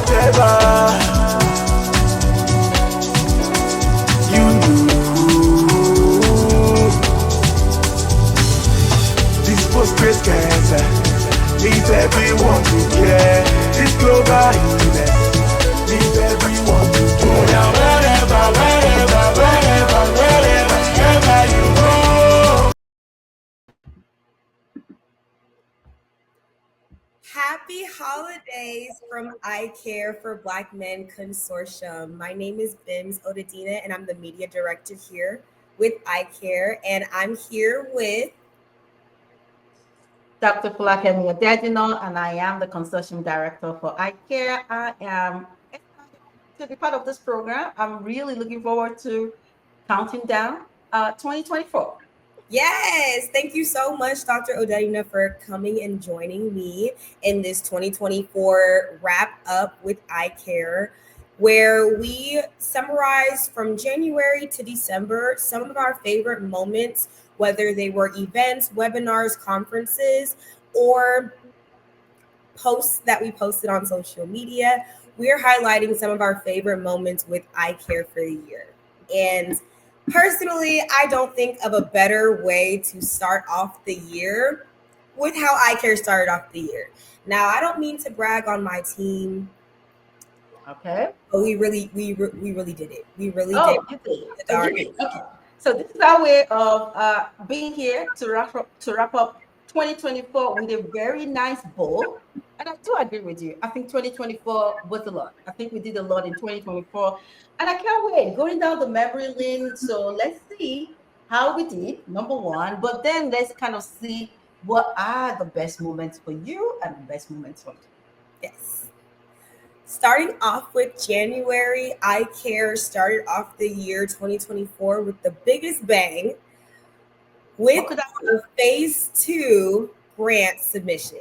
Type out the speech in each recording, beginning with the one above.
whatever you do. This prostate cancer needs everyone to care. This global illness needs everyone to care. Now wherever you go. Happy holidays from iCCaRE for Black Men Consortium. My name is Bims Odedina, and I'm the media director here with iCCaRE. And I'm here with Dr. Fulakemi Odedina, and I am the consortium director for iCCaRE. I am excited to be part of this program. I'm really looking forward to counting down 2024. Yes, thank you so much, Dr. Odedina, for coming and joining me in this 2024 wrap up with iCCaRE, where we summarize from January to December some of our favorite moments, whether they were events, webinars, conferences, or posts that we posted on social media. We're highlighting some of our favorite moments with iCCaRE for the year. And personally, I don't think of a better way to start off the year with how iCCaRE started off the year. Now, I don't mean to brag on my team. Okay. But we really did it. We really did. You did. Okay. So this is our way of being here to wrap up 2024 with a very nice bow. And I do agree with you. I think 2024 was a lot. I think we did a lot in 2024. And I can't wait going down the memory lane. So let's see how we did, number one. But then let's kind of see what are the best moments for you and the best moments for me. Yes. Starting off with January, iCCaRE started off the year 2024 with the biggest bang with the phase 2 grant submission.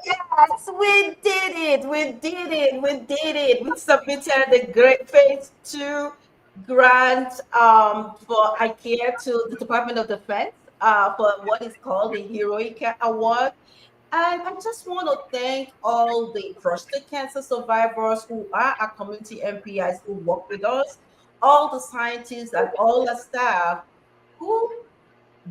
Yes, we did it. We submitted the great phase 2 grant for iCCaRE to the Department of Defense for what is called the Heroic Award. And I just want to thank all the prostate cancer survivors who are our community MPIs who work with us, all the scientists and all the staff who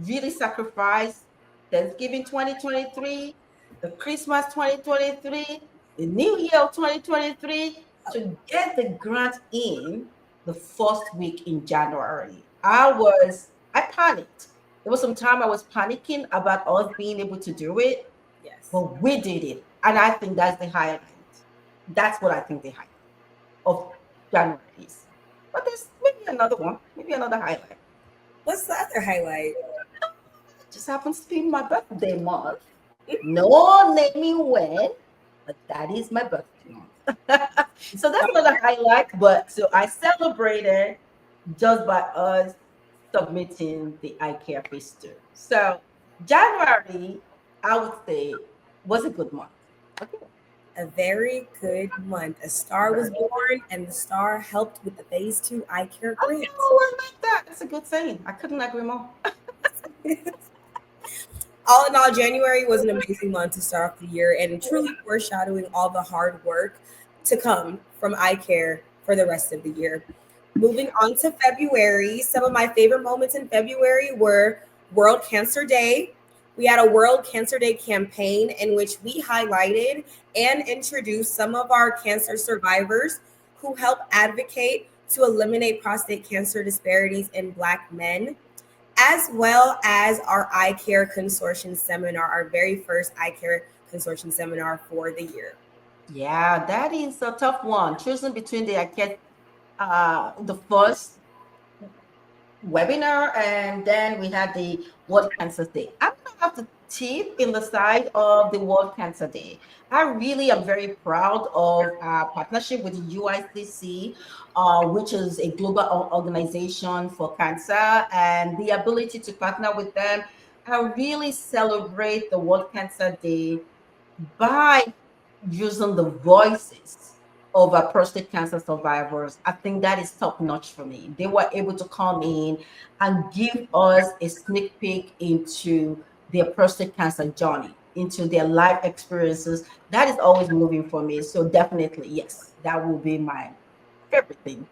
really sacrificed Thanksgiving 2023, the Christmas 2023, the New Year of 2023 to get the grant in the first week in January. I panicked. There was some time I was panicking about us being able to do it. Yes. But we did it. And I think that's the highlight. That's what I think the highlight of January is. But there's maybe another one, maybe another highlight. What's the other highlight? It just happens to be my birthday month. No naming when, but that is my birthday month. So that's another highlight. But so I celebrated just by us submitting the iCCaRE phase 2. So January, I would say, was a good month. Okay. A very good month. A star was born, and the star helped with the phase 2 iCCaRE grant. Oh, I like that. That's a good saying. I couldn't agree more. All in all, January was an amazing month to start off the year and truly foreshadowing all the hard work to come from iCCaRE for the rest of the year. Moving on to February, some of my favorite moments in February were World Cancer Day. We had a World Cancer Day campaign in which we highlighted and introduced some of our cancer survivors who help advocate to eliminate prostate cancer disparities in Black men, as well as our iCCaRE Consortium seminar, our very first iCCaRE Consortium seminar for the year. Yeah, that is a tough one. Choosing between the first webinar and then we had the World Cancer Day. I'm gonna have the teeth in the side of the World Cancer Day. I really am very proud of our partnership with UICC, which is a global organization for cancer, and the ability to partner with them. I really celebrate the World Cancer Day by using the voices of our prostate cancer survivors. I think that is top notch for me. They were able to come in and give us a sneak peek into their prostate cancer journey. into their life experiences. That is always moving for me. So definitely, yes, that will be my favorite thing.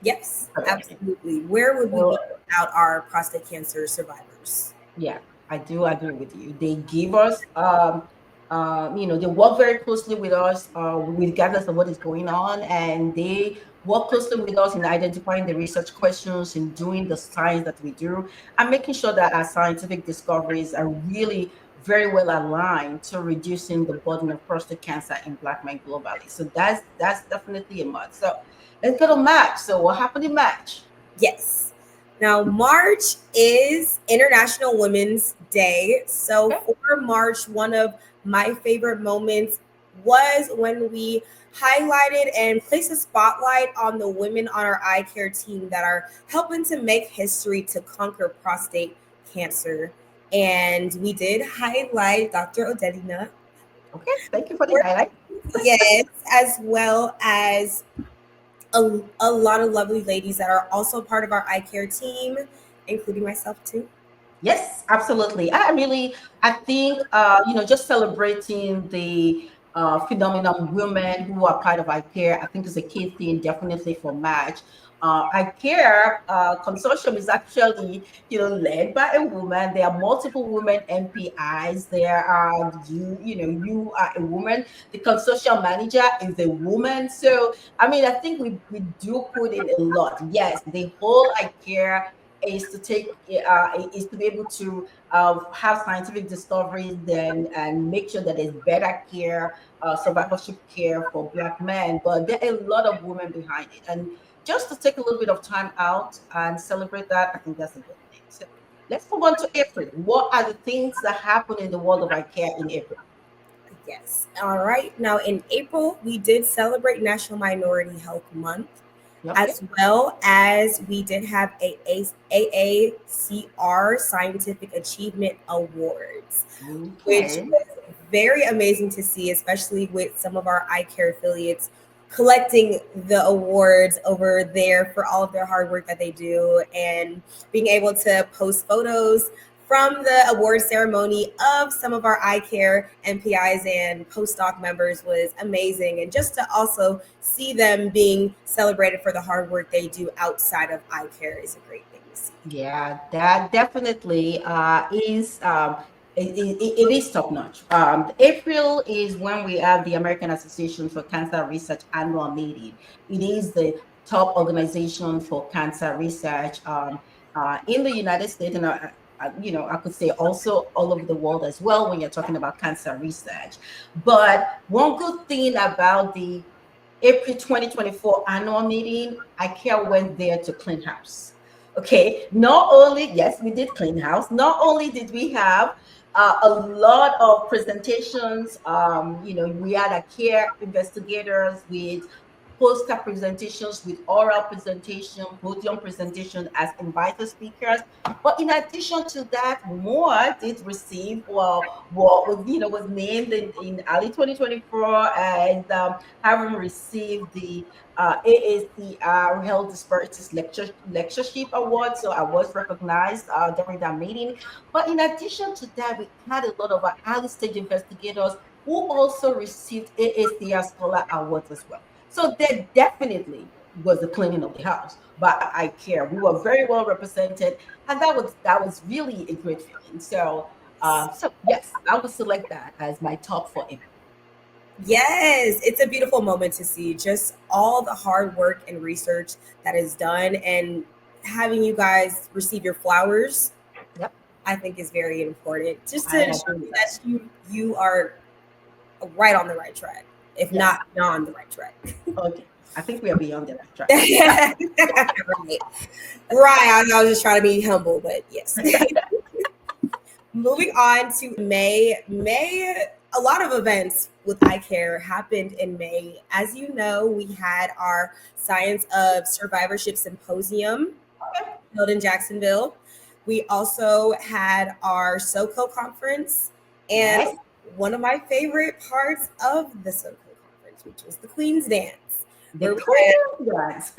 Yes, Favorite thing. absolutely. Where would we So be without our prostate cancer survivors? yeah, I do agree with you. They give us, they work very closely with us, regardless of what is going on, and they work closely with us in identifying the research questions and doing the science that we do, and making sure that our scientific discoveries are really very well aligned to reducing the burden of prostate cancer in Black men globally. So that's definitely a must. So let's go to match. So what happened in match? Yes. Now, March is International Women's Day. So, Okay. for March, one of my favorite moments was when we highlighted and placed a spotlight on the women on our eye care team that are helping to make history to conquer prostate cancer. And we did highlight Dr. Odedina, Okay. Thank you for the highlight. yes, as well as a lot of lovely ladies that are also part of our eye care team, including myself too. Yes, absolutely. I think, just celebrating the phenomenal women who are part of iCare, I think is a key thing definitely for March. iCare consortium is actually, led by a woman. There are multiple women MPIs. There are you are a woman. The consortium manager is a woman. So, I think we do put in a lot. Yes, the whole iCare is to be able to have scientific discoveries then and make sure that there's better care, survivorship care for Black men. But there are a lot of women behind it, and just to take a little bit of time out and celebrate that, I think that's a good thing. So let's move on to April. What are the things that happen in the world of IKEA in April? Yes. All right. Now, in April, we did celebrate National Minority Health Month, Okay. as well as we did have AACR Scientific Achievement Awards, which Okay. was very amazing to see, especially with some of our eye care affiliates collecting the awards over there for all of their hard work that they do and being able to post photos from the award ceremony of some of our eye care MPIs and postdoc members was amazing. And just to also see them being celebrated for the hard work they do outside of eye care is a great thing to see. Yeah, that definitely is it is top notch. April is when we have the American Association for Cancer Research annual meeting. It is the top organization for cancer research in the United States, and I could say also all over the world as well when you're talking about cancer research. But one good thing about the April 2024 annual meeting, IKEA went there to clean house. Okay, not only, yes, we did clean house, not only did we have a lot of presentations, we had IKEA investigators with poster presentations, with oral presentation, podium presentation as invited speakers. But in addition to that, more did receive what was named in early 2024 and having received the AACR Health Disparities Lectureship Award. So I was recognized during that meeting. But in addition to that, we had a lot of our early stage investigators who also received AACR Scholar Awards as well. So there definitely was the cleaning of the house. But I care. We were very well represented, and that was really a great feeling. So yes, I would select that as my top for April. Yes, it's a beautiful moment to see just all the hard work and research that is done, and having you guys receive your flowers, Yep, I think is very important just I to agree ensure with that. that you are right on the right track, if Yes. not beyond the right track. Okay. I think we are beyond the right track. right. Right. I was just trying to be humble, but yes. Moving on to May. May, a lot of events with iCare happened in May. As you know, we had our Science of Survivorship Symposium held in Jacksonville. We also had our SoCo conference, and Yes. one of my favorite parts of the SoCo conference, which was the Queen's Dance, The where we had, Queen dance.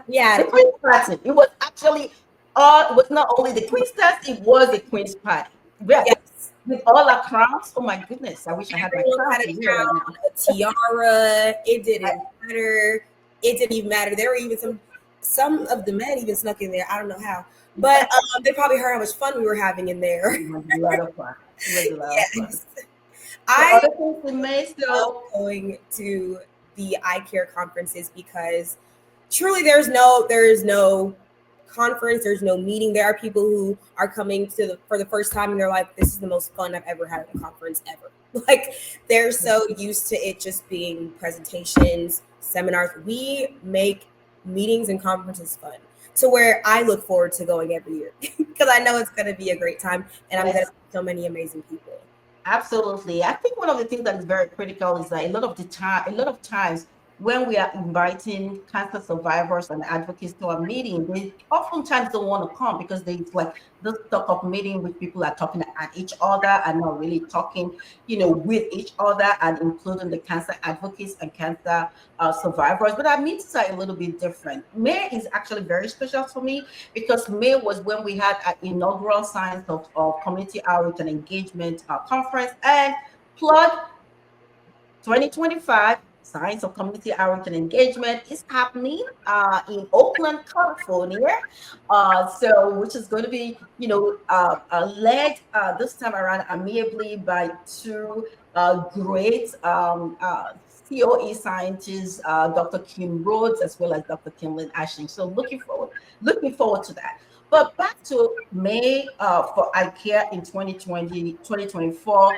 yeah, The Queen's party. It was actually it was not only the Queen's dance, it was the Queen's party. Yes. yes. with all our crowns. Oh my goodness, I wish I had my Everyone crown had a to wear right now. crown, a tiara. It I, didn't matter. It didn't even matter. There were even some of the men even snuck in there. I don't know how, but they probably heard how much fun we were having in there. it was a lot of fun. It was a lot of fun. Yes, So I other things we made, love so going to the iCare conferences because truly there is no conference, there's no meeting. There are people who are coming to for the first time and they're like, this is the most fun I've ever had at a conference ever. Like they're so used to it just being presentations, seminars. We make meetings and conferences fun to where I look forward to going every year because I know it's going to be a great time and I'm going to yes, meet so many amazing people. absolutely. I think one of the things that is very critical is that a lot of times when we are inviting cancer survivors and advocates to a meeting, they oftentimes don't want to come because they like this talk of meeting with people are talking at each other and not really talking, with each other and including the cancer advocates and cancer survivors. But our meetings are a little bit different. May is actually very special for me because May was when we had an inaugural Science of Community Outreach and Engagement conference. And plug 2025 Science of Community Outreach and Engagement is happening in Oakland, California. So, which is going to be, led this time around amiably by two great COE scientists, Dr. Kim Rhodes as well as Dr. Kimlin Ashing. So, looking forward to that. But back to May for iCare in 2020, 2024.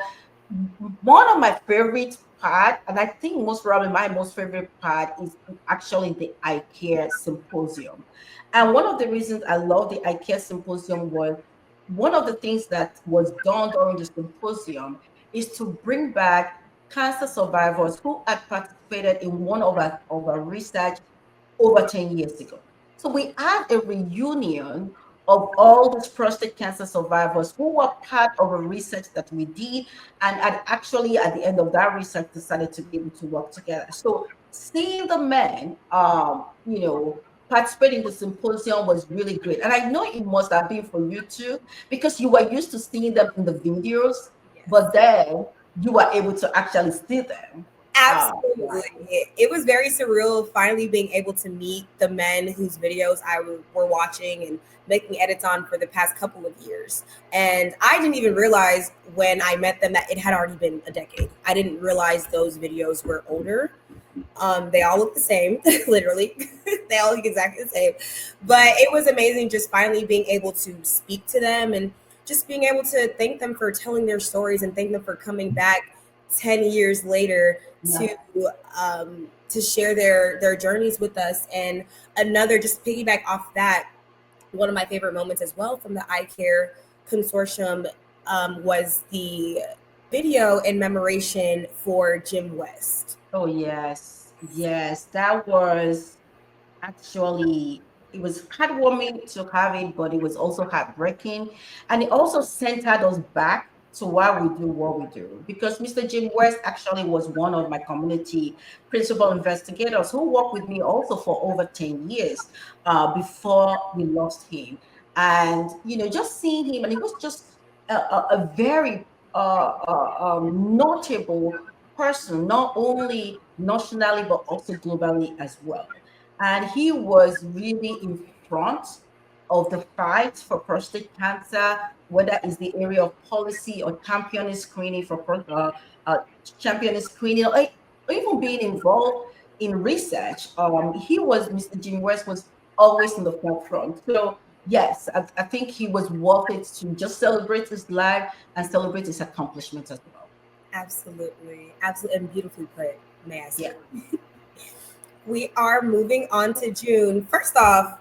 One of my favorite part, and I think most probably my most favorite part is actually the iCare symposium. And one of the reasons I love the iCare symposium was one of the things that was done during the symposium is to bring back cancer survivors who had participated in one of our research over 10 years ago. So we had a reunion of all these prostate cancer survivors who were part of a research that we did and had actually at the end of that research decided to be able to work together. So seeing the men participate in the symposium was really great. And I know it must have been for you too, because you were used to seeing them in the videos, Yes. but then you were able to actually see them. Absolutely. Right. It was very surreal finally being able to meet the men whose videos were watching and making edits on for the past couple of years. And I didn't even realize when I met them that it had already been a decade. I didn't realize those videos were older. They all look the same, literally. They all look exactly the same. But it was amazing just finally being able to speak to them and just being able to thank them for telling their stories and thank them for coming back 10 years later Yeah. to share their journeys with us. And another, just piggyback off that, one of my favorite moments as well from the iCare consortium was the video in commemoration for Jim West. Oh yes, yes, that was actually it was heartwarming to have it, but it was also heartbreaking, and it also centered us back to why we do what we do. Because Mr. Jim West actually was one of my community principal investigators who worked with me also for over 10 years before we lost him, and just seeing him, and he was just a very notable person, not only nationally but also globally as well. And he was really in front of the fight for prostate cancer, whether it's the area of policy or championing screening championing screening, or even being involved in research. Mr. Jim West was always in the forefront. So yes, I think he was worth it to just celebrate his life and celebrate his accomplishments as well. Absolutely. Absolutely. And beautifully put, may I say. Yeah. We are moving on to June. First off,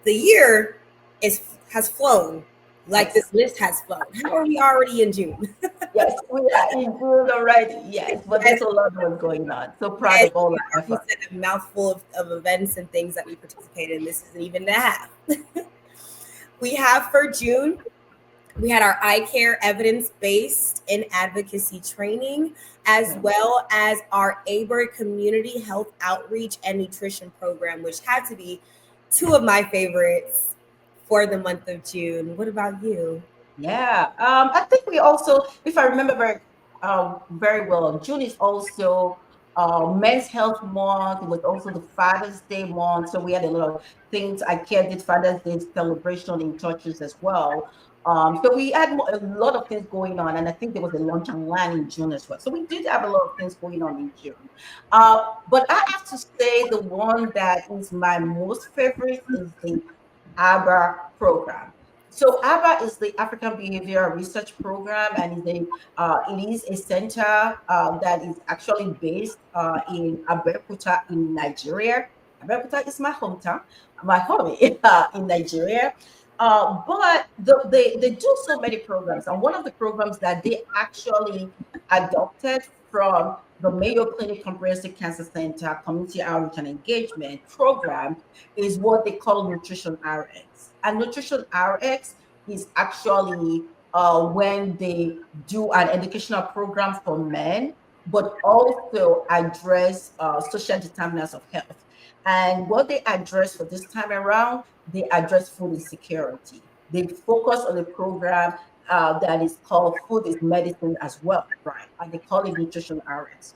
the year has flown. Like Yes. this list has flown. How are we already in June? Yes, we are in June already. Yes, but there's a lot more going on. So proud And of all our we efforts. said a mouthful of events and things that we participated in. This isn't even the half. We have for June, we had our iCare evidence-based in advocacy training, as well as our ABER community health outreach and nutrition program, which had to be two of my favorites for the month of June. What about you? Yeah, I think we also, if I remember very well, June is also Men's Health Month. It was also the Father's Day month, so we had a lot of things. iCARE did Father's Day celebration in churches as well. So we had a lot of things going on, and I think there was a lunch and learn in June as well. So we did have a lot of things going on in June. But I have to say, the one that is my most favorite is the ABBA program. So ABBA is the African Behavioral Research Program, and it is a center that is actually based in Abeokuta in Nigeria. Abeokuta is my hometown, my home in Nigeria. But they do so many programs, and one of the programs that they actually adopted from the Mayo Clinic Comprehensive Cancer Center Community Outreach and Engagement program is what they call Nutrition RX. And Nutrition RX is actually when they do an educational program for men, but also address social determinants of health. And what they address for this time around, they address food insecurity. They focus on a program that is called Food is Medicine as well, right? And they call it Nutrition RX.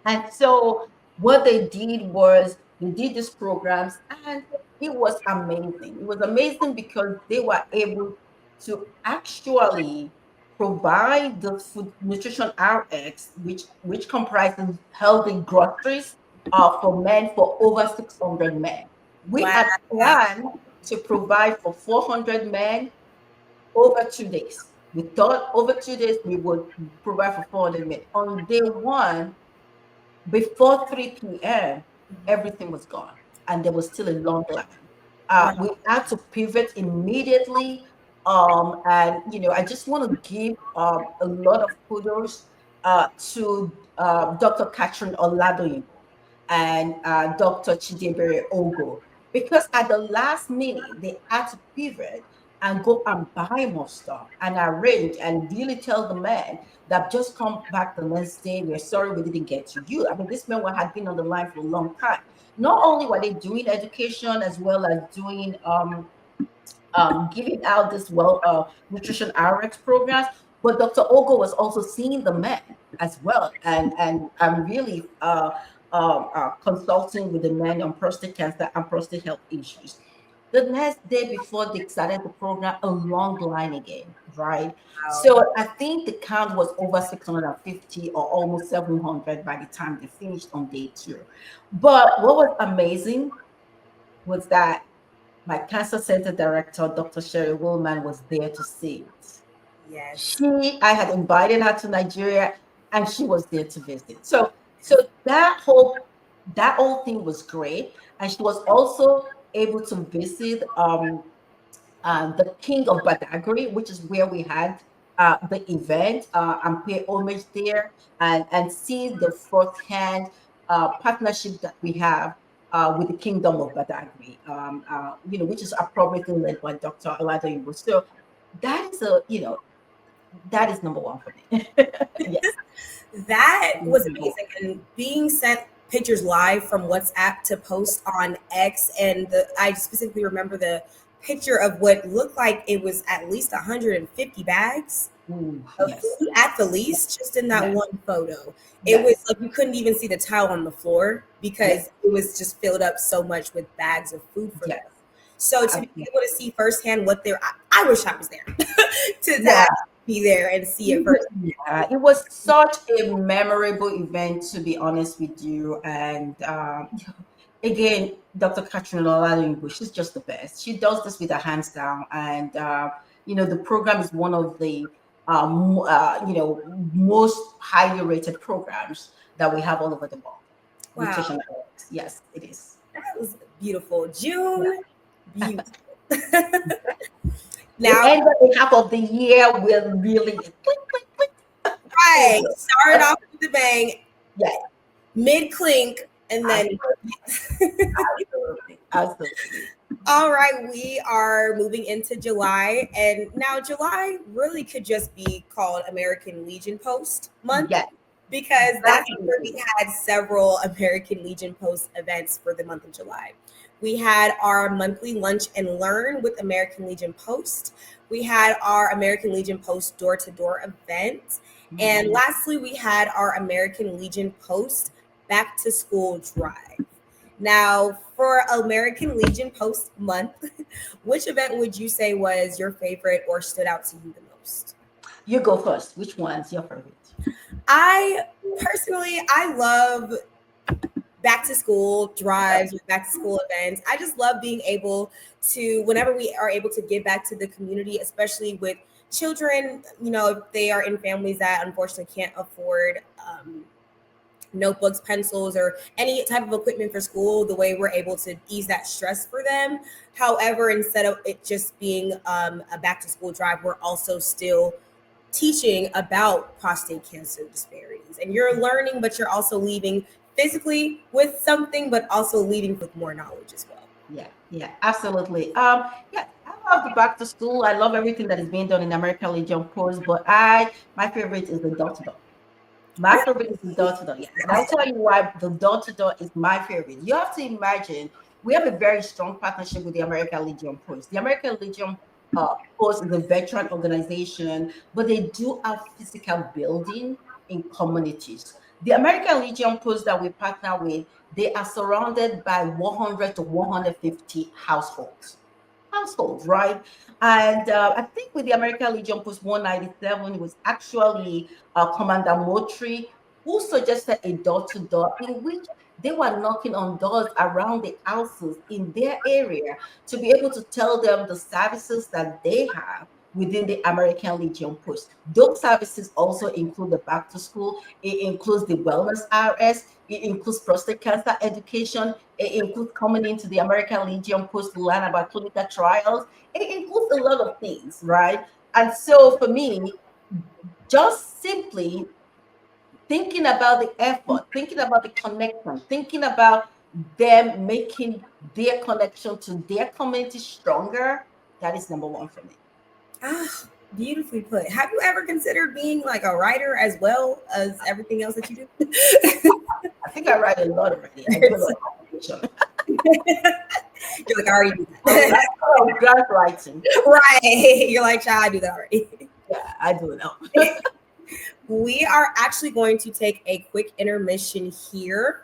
And so what they did was they did these programs, and it was amazing. It was amazing because they were able to actually provide the food nutrition RX, which comprises healthy groceries for men for over 600 men. We Wow. had planned to provide for 400 men over 2 days. We thought over 2 days we would provide for 400 men. On day one, before 3 p.m., everything was gone, and there was still a long line. We Wow. had to pivot immediately. And I just want to give a lot of kudos to Dr. Catherine Oladoyinbo and Dr. Chidebere Ogo, because at the last minute they had to pivot and go and buy more stuff and arrange and really tell the men that just come back the next day. We're sorry we didn't get to you. I mean, these men had been on the line for a long time. Not only were they doing education as well as doing giving out this nutrition RX programs, but Dr. Ogo was also seeing the men as well, and I'm really consulting with the men on prostate cancer and prostate health issues. The next day before they started the program, a long line again, right? Wow. So I think the count was over 650 or almost 700 by the time they finished on day two. But what was amazing was that my cancer center director, Dr. Sherry Willman, was there to see it. Yes. I had invited her to Nigeria, and she was there to visit. So that whole thing was great, and she was also able to visit the King of Badagry, which is where we had the event, and pay homage there, and see the firsthand partnership that we have with the Kingdom of Badagry, which is appropriately led by Dr. Olado. So that is that is number one for me. Yes. That was Number one. amazing. And being sent pictures live from WhatsApp to post on X, and I specifically remember the picture of what looked like it was at least 150 bags Ooh, of yes. food at the least, just in that Yes. one photo. It was Yes. like you couldn't even see the tile on the floor because Yes. it was just filled up so much with bags of food for them. Yes. So to be Absolutely. able to see firsthand what they're, I wish I was there to Yeah. actually be there and see it first. Yeah, it was such a memorable event, to be honest with you. And again, Dr. Catherine Olalingu, she's just the best. She does this with her hands down. And, the program is one of the, most highly rated programs that we have all over the world. Wow, Nutrition Awareness. Yes, it is. that was beautiful. June, Yeah. beautiful. We Now, ended the half of the year with really click, click, click. There right, you started go. off with the bang, Yes, mid clink, and then absolutely. Absolutely. all right, we are moving into July, and now July really could just be called American Legion Post month Yes. because that's where we Absolutely. had several American Legion Post events for the month of July. We had our monthly lunch and learn with American Legion Post. we had our American Legion Post door to door event. And lastly, we had our American Legion Post back to school drive. Now, for American Legion Post month, which event would you say was your favorite or stood out to you the most? You go first. Which one's your favorite? I personally, I love back to school drives, back to school events. I just love being able to, whenever we are able to give back to the community, especially with children, if they are in families that unfortunately can't afford notebooks, pencils, or any type of equipment for school, the way we're able to ease that stress for them. However, instead of it just being a back to school drive, we're also still teaching about prostate cancer disparities. And you're learning, but you're also leaving physically with something, but also leaving with more knowledge as well. Yeah, absolutely. Yeah, I love the back to school. I love everything that is being done in American Legion Post, but my favorite is the door to door. My favorite is the door to door. Yes. And I'll tell you why the door to door is my favorite. You have to imagine we have a very strong partnership with the American Legion Post. The American Legion Post is a veteran organization, but they do have physical building in communities. The American Legion Post that we partner with, they are surrounded by 100 to 150 households, right? And I think with the American Legion Post 197, it was actually Commander Motri who suggested a door-to-door in which they were knocking on doors around the houses in their area to be able to tell them the services that they have within the American Legion Post. Those services also include the back to school, it includes the wellness RS, it includes prostate cancer education, it includes coming into the American Legion Post to learn about clinical trials, it includes a lot of things, right? And so for me, just simply thinking about the effort, thinking about the connection, thinking about them making their connection to their community stronger, that is number one for me. Ah, beautifully put. Have you ever considered being like a writer as well as everything else that you do? I think I write a lot already. I do a lot of communication. You're like, I already do that. Grant writing. Right. You're like, child, I do that already. Yeah, I do know. We are actually going to take a quick intermission here.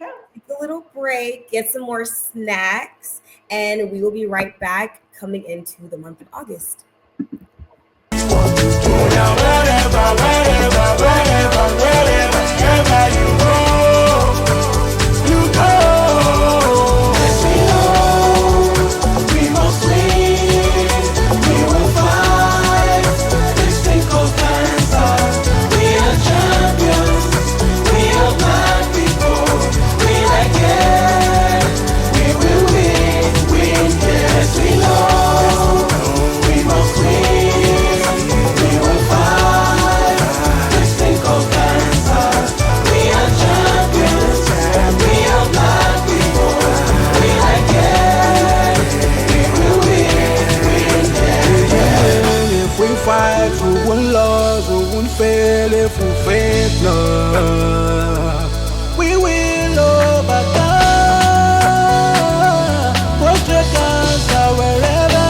Okay. Take a little break, get some more snacks, and we will be right back coming into the month of August. Fight, we won't lose, we won't fail if we faith love. We will overcome. Prostate cancer wherever.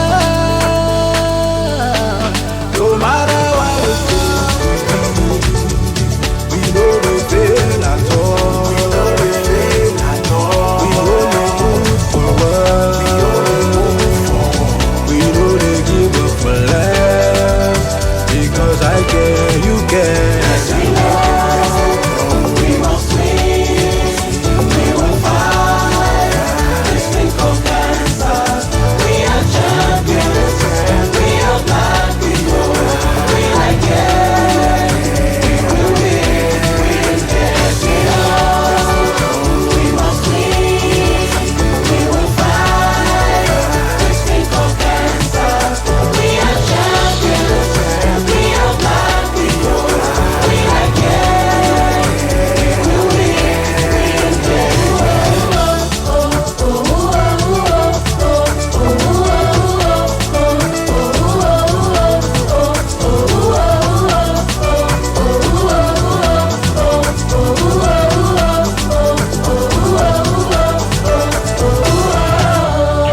No matter what we do, we know we fail at all. We know they move forward. We know they give up for life. Because I care, you care. Yes, we know. We must win. We will fight. This thing called cancer. We are champions. We are black people. We like it. We will win. Yes, we know. We must win. We will fight. This thing called cancer. We are champions.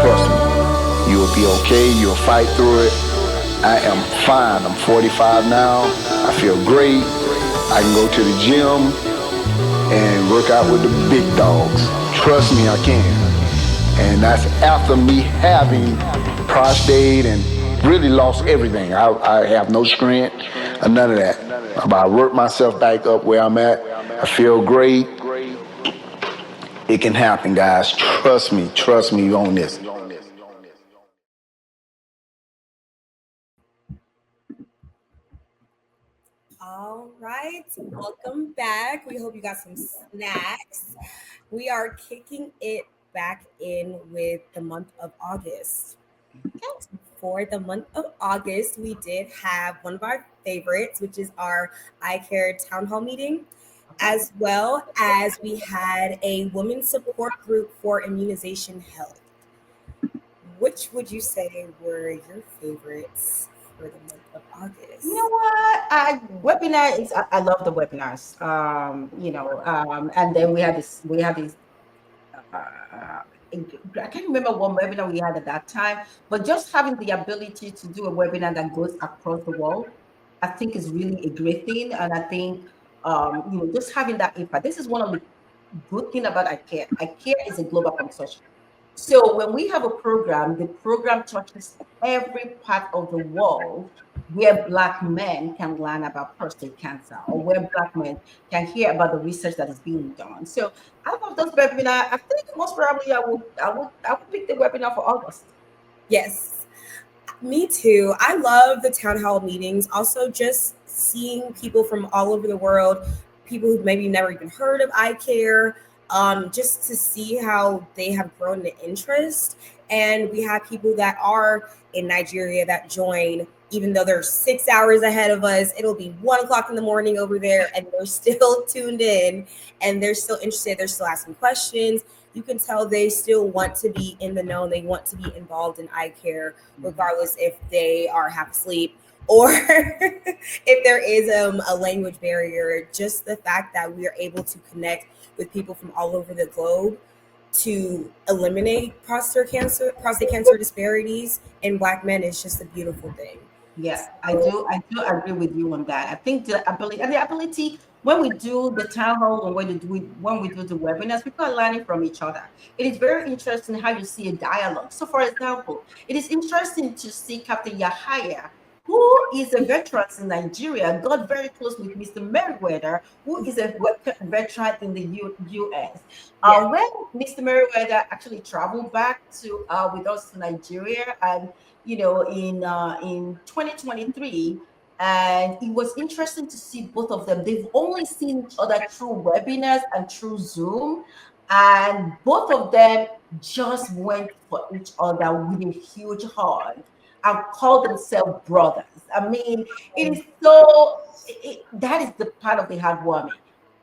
Trust me, you will be okay. You'll fight through it. I am fine. I'm 45 now. I feel great. I can go to the gym and work out with the big dogs. Trust me, I can. And that's after me having prostate and really lost everything. I have no strength or none of that. But I work myself back up where I'm at. I feel great. It can happen, guys. Trust me on this. All right, welcome back. We hope you got some snacks. We are kicking it back in with the month of August. For the month of August, we did have one of our favorites, which is our iCare town hall meeting, as well as we had a women's support group for immunization health. Which would you say were your favorites for the month of You know August? what? I love the webinars. And then we have this uh, I can't remember what webinar we had at that time, but just having the ability to do a webinar that goes across the world, I think is really a great thing. And I think, just having that impact. This is one of the good thing about iCare. iCare is a global consortium. So when we have a program, the program touches every part of the world where Black men can learn about prostate cancer or where Black men can hear about the research that is being done. So out of those webinar, I think most probably I would pick the webinar for August. Yes, me too. I love the town hall meetings. Also, just seeing people from all over the world, people who maybe never even heard of iCare, just to see how they have grown the interest. And we have people that are in Nigeria that join, even though they're 6 hours ahead of us. It'll be 1 o'clock in the morning over there, and they're still tuned in and they're still interested. They're still asking questions. You can tell they still want to be in the know. They want to be involved in eye care, regardless if they are half asleep or if there is a language barrier. Just the fact that we are able to connect with people from all over the globe to eliminate prostate cancer disparities in Black men is just a beautiful thing. Yeah, I So, do. I do agree with you on that. I think the ability when we do the town hall and when we do the webinars, people are learning from each other. It is very interesting how you see a dialogue. So, for example, it is interesting to see Captain Yahaya, who is a veteran in Nigeria, got very close with Mr. Merriweather, who is a veteran in the US. yeah, When Mr. Merriweather actually traveled back to with us to Nigeria, and in 2023, and it was interesting to see both of them. They've only seen each other through webinars and through Zoom, and both of them just went for each other with a huge hug and called themselves brothers. I mean, it is that is the part of the heartwarming.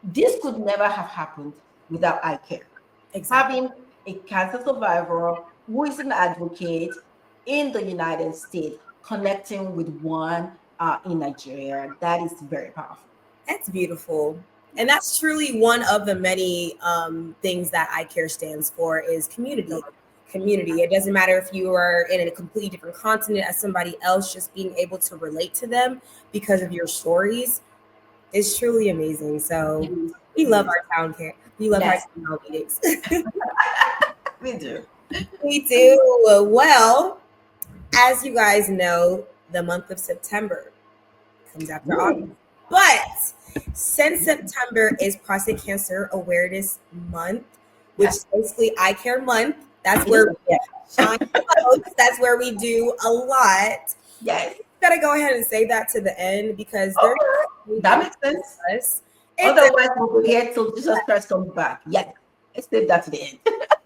This could never have happened without I Care. exactly. Having a cancer survivor who is an advocate in the United States connecting with one in Nigeria, that is very powerful. That's beautiful. And that's truly one of the many things that iCare stands for is community. Community. It doesn't matter if you are in a completely different continent as somebody else, just being able to relate to them because of your stories is truly amazing. It So is. we It love is. our town care. We love our Yes, town hall meetings. we do. We do. Well, as you guys know, the month of September comes after August. Ooh. But since September is Prostate Cancer Awareness Month, which Yes. is basically Eye Care Month, that's It is. where we shine the most. That's where we do a lot. Yes. Gotta go ahead and say that to the end because there's Okay. something That that makes sense. us. It's Otherwise, we'll be here till Jesus Christ comes back. Yes. Let's save that to the end.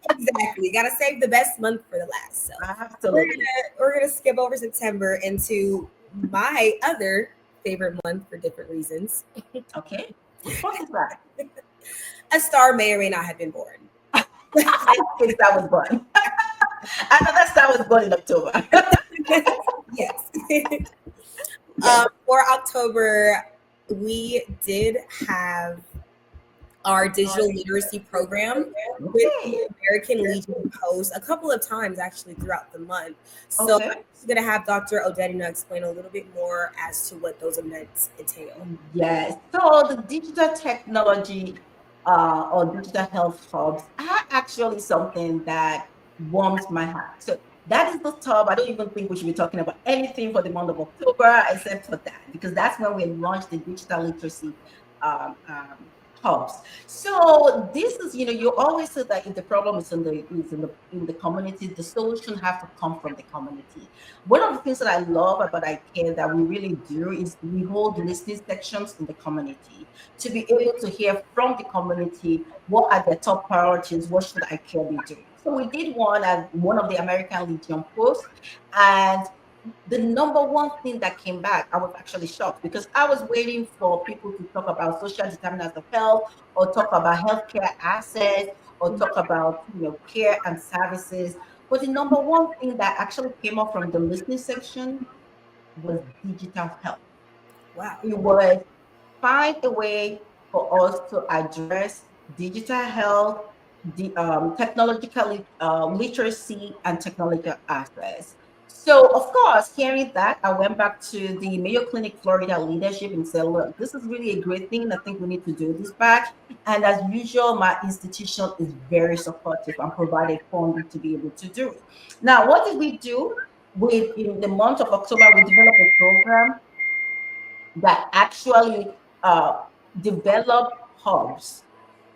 exactly gotta save the best month for the last. So we're Absolutely. we're gonna skip over September into my other favorite month for different reasons. Okay. Which one is that? A star may or may not have been born. Since I was born. Another star was born in October. Yes. Yes. For October, we did have our digital literacy program with the Okay. American Legion Post a couple of times actually throughout the month. So I'm Okay. just going to have Dr. Odedina explain a little bit more as to what those events entail. Yes. So the digital technology or digital health hubs are actually something that warms my heart. So that is the top. I don't even think we should be talking about anything for the month of October except for that, because that's when we launched the digital literacy um, um, hubs. So this is, you always say that if the problem is in the community, the solution has to come from the community. One of the things that I love about iCare that we really do is we hold listening sections in the community to be able to hear from the community what are their top priorities, what should iCare be doing. So we did one at one of the American Legion posts, and the number one thing that came back, I was actually shocked because I was waiting for people to talk about social determinants of health or talk about healthcare access or talk about care and services. But the number one thing that actually came up from the listening section was digital health. Wow. It was find a way for us to address digital health, the technological literacy, and technological access. So, of course, hearing that, I went back to the Mayo Clinic Florida leadership and said, look, this is really a great thing. I think we need to do this back. And as usual, my institution is very supportive and provided funding to be able to do it. Now, what did we do? In the month of October, we developed a program that actually develop hubs,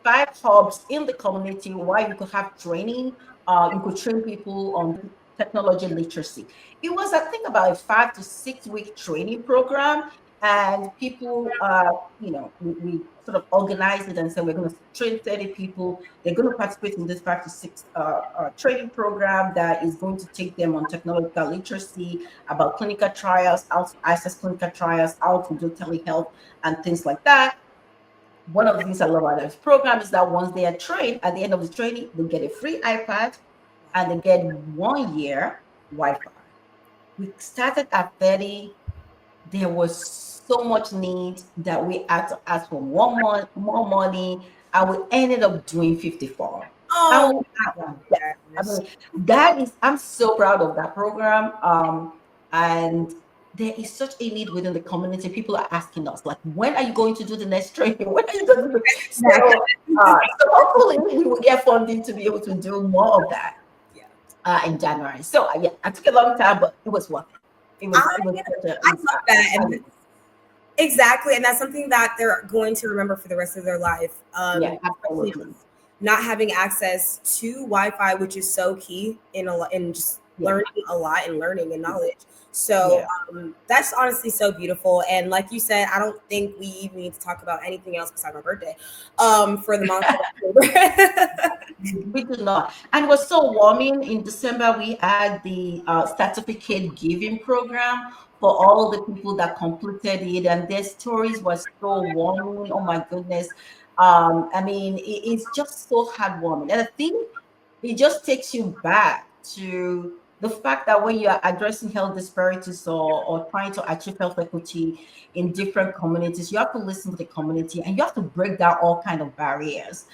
5 hubs in the community where you could have training. You could train people on technology literacy. It was, I think, about a 5 to 6 week training program, and people, we sort of organized it and said we're going to train 30 people. They're going to participate in this 5 to 6 training program that is going to take them on technological literacy, about clinical trials, how to access clinical trials, how to do telehealth, and things like that. One of the things I love about this program is that once they are trained, at the end of the training, they get a free iPad and they get 1 year Wi-Fi. We started at 30. There was so much need that we had to ask for more money, and we ended up doing 54. And Oh, we, I gosh. mean, that is, I'm so proud of that program. And there is such a need within the community. People are asking us, like, when are you going to do the next training? When are you going to do? Exactly. So hopefully we will get funding to be able to do more of that Yeah. in January. So yeah, I took a long time, but it was worth it. I, It was such a, I love that. And challenge. exactly. And that's something that they're going to remember for the rest of their life. Yeah, Especially absolutely. not having access to Wi-Fi, which is so key in just Yeah, learning a lot and learning and knowledge. So yeah. that's honestly so beautiful. And like you said, I don't think we even need to talk about anything else besides my birthday for the month of October. We do not. And it was so warming. In December, we had the certificate giving program for all the people that completed it, and their stories were so warming. Oh my goodness. I mean, it's just so heartwarming. And I think it just takes you back to the fact that when you are addressing health disparities or trying to achieve health equity in different communities, you have to listen to the community and you have to break down all kind of barriers,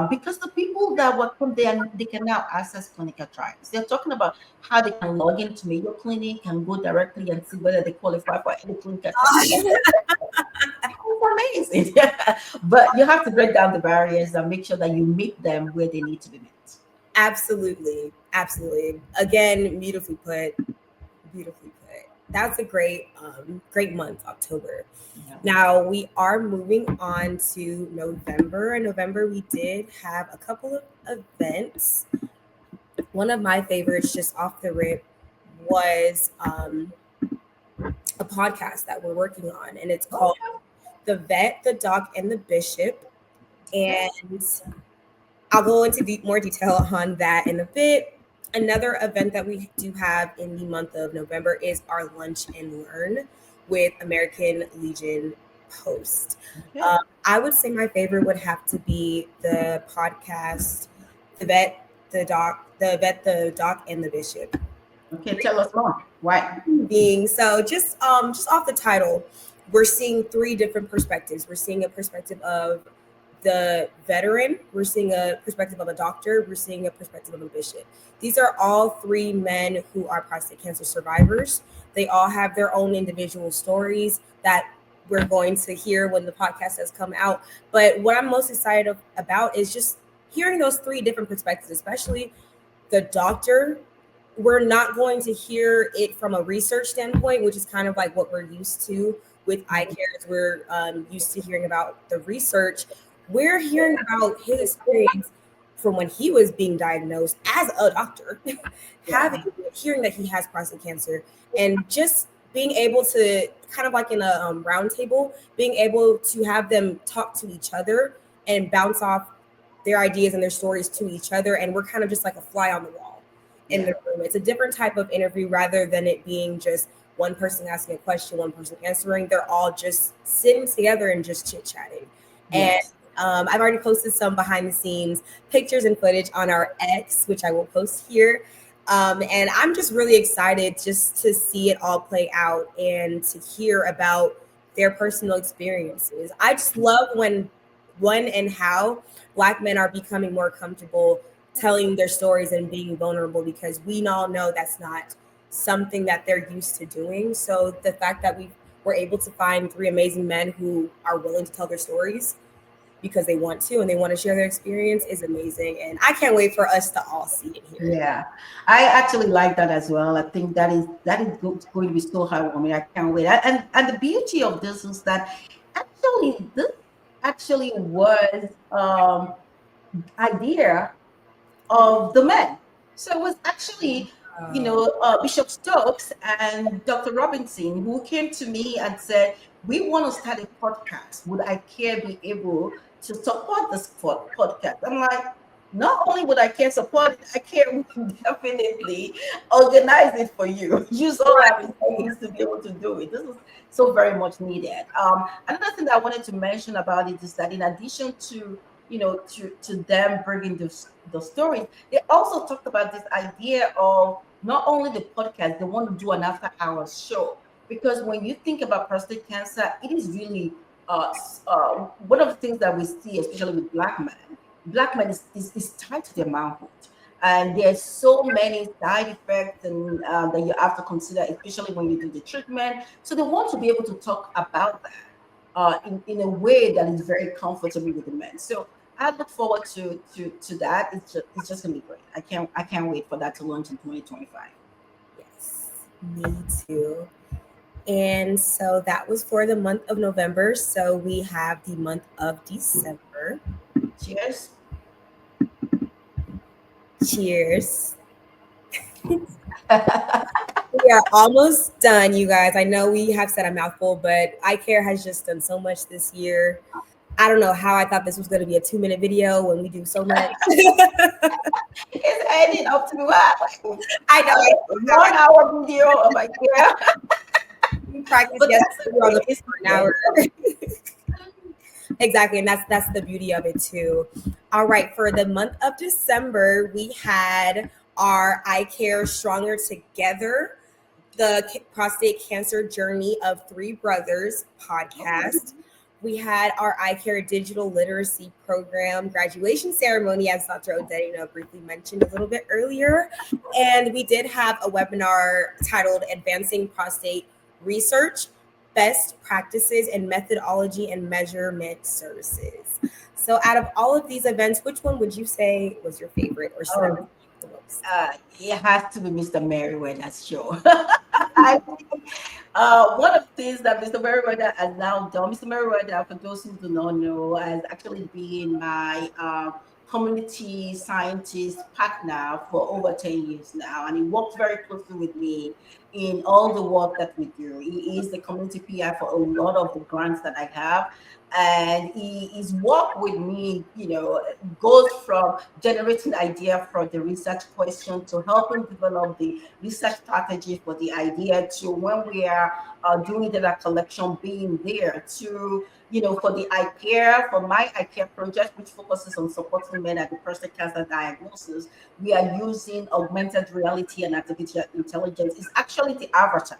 because the people that work from there, they can now access clinical trials. They're talking about how they can log into Mayo Clinic and go directly and see whether they qualify for any clinical trial. It's amazing. But you have to break down the barriers and make sure that you meet them where they need to be met. Absolutely. Absolutely. Again, beautifully put. Beautifully put. That's a great month, October. Yeah. Now we are moving on to November. In November, we did have a couple of events. One of my favorites, just off the rip, was a podcast that we're working on, and it's called The Vet, the Doc, and the Bishop. Okay. And I'll go into more detail on that in a bit. Another event that we do have in the month of November is our Lunch and Learn with American Legion Post. Okay. I would say my favorite would have to be the podcast, The Vet, the Doc, and the Bishop. Okay. Tell us more. Why? Being so, just off the title, we're seeing three different perspectives. We're seeing a perspective of the veteran, we're seeing a perspective of a doctor, we're seeing a perspective of a bishop. These are all three men who are prostate cancer survivors. They all have their own individual stories that we're going to hear when the podcast has come out. But what I'm most excited about is just hearing those three different perspectives, especially the doctor. We're not going to hear it from a research standpoint, which is kind of like what we're used to with iCaRE. We're used to hearing about the research. We're hearing about his experience from when he was being diagnosed as a doctor, hearing that he has prostate cancer, and just being able to kind of like in a round table, being able to have them talk to each other and bounce off their ideas and their stories to each other. And we're kind of just like a fly on the wall in the room. It's a different type of interview rather than it being just one person asking a question, one person answering. They're all just sitting together and just chit-chatting. Yes. And I've already posted some behind the scenes pictures and footage on our X, which I will post here. And I'm just really excited just to see it all play out and to hear about their personal experiences. I just love when and how Black men are becoming more comfortable telling their stories and being vulnerable, because we all know that's not something that they're used to doing. So the fact that we were able to find three amazing men who are willing to tell their stories because they want to and they want to share their experience is amazing. And I can't wait for us to all see it here. Yeah, I actually like that as well. I think that is going to be so heartwarming. I can't wait. And the beauty of this is that this actually was idea of the men. So it was actually, Bishop Stokes and Dr. Robinson who came to me and said, we want to start a podcast. Would iCCaRE be able to support this podcast? I'm like, not only would iCCaRE support it, iCCaRE will definitely organize it for you. Use all our things to be able to do it. This is so very much needed. Another thing that I wanted to mention about it is that in addition to to them bringing the stories, they also talked about this idea of not only the podcast, they want to do an after hours show. Because when you think about prostate cancer, it is really one of the things that we see, especially with Black men. Black men is tied to their manhood. And there's so many side effects and that you have to consider, especially when you do the treatment. So they want to be able to talk about that in a way that is very comfortable with the men. So I look forward to that. It's just gonna be great. I can't wait for that to launch in 2025. Yes, me too. And so that was for the month of November. So we have the month of December. Cheers. Cheers. We are almost done, you guys. I know we have said a mouthful, but iCCaRE has just done so much this year. I don't know how I thought this was going to be a 2-minute video when we do so much. It's ending up to what? I know. 1 hour video of iCCaRE. We practiced yesterday on the for an hour. Exactly, and that's the beauty of it too. All right, for the month of December, we had our iCCaRE Stronger Together, the prostate cancer journey of three brothers podcast. We had our iCCaRE digital literacy program graduation ceremony, as Dr. Odedino briefly mentioned a little bit earlier. And we did have a webinar titled Advancing Prostate Research, Best Practices and Methodology and Measurement Services. So out of all of these events, which one would you say was your favorite or served the most? It has to be Mr. Merriweather's show. I think one of the things that Mr. Merriweather has now done, Mr. Merriweather, for those who do not know, has actually been my community scientist partner for over 10 years now, and he works very closely with me in all the work that we do. He is the community PI for a lot of the grants that I have. And his work with me, goes from generating idea for the research question to helping develop the research strategy for the idea to when we are doing data collection, being there to, for the iCCaRE, for my iCCaRE project, which focuses on supporting men at the prostate cancer diagnosis, we are using augmented reality and artificial intelligence. It's actually the avatar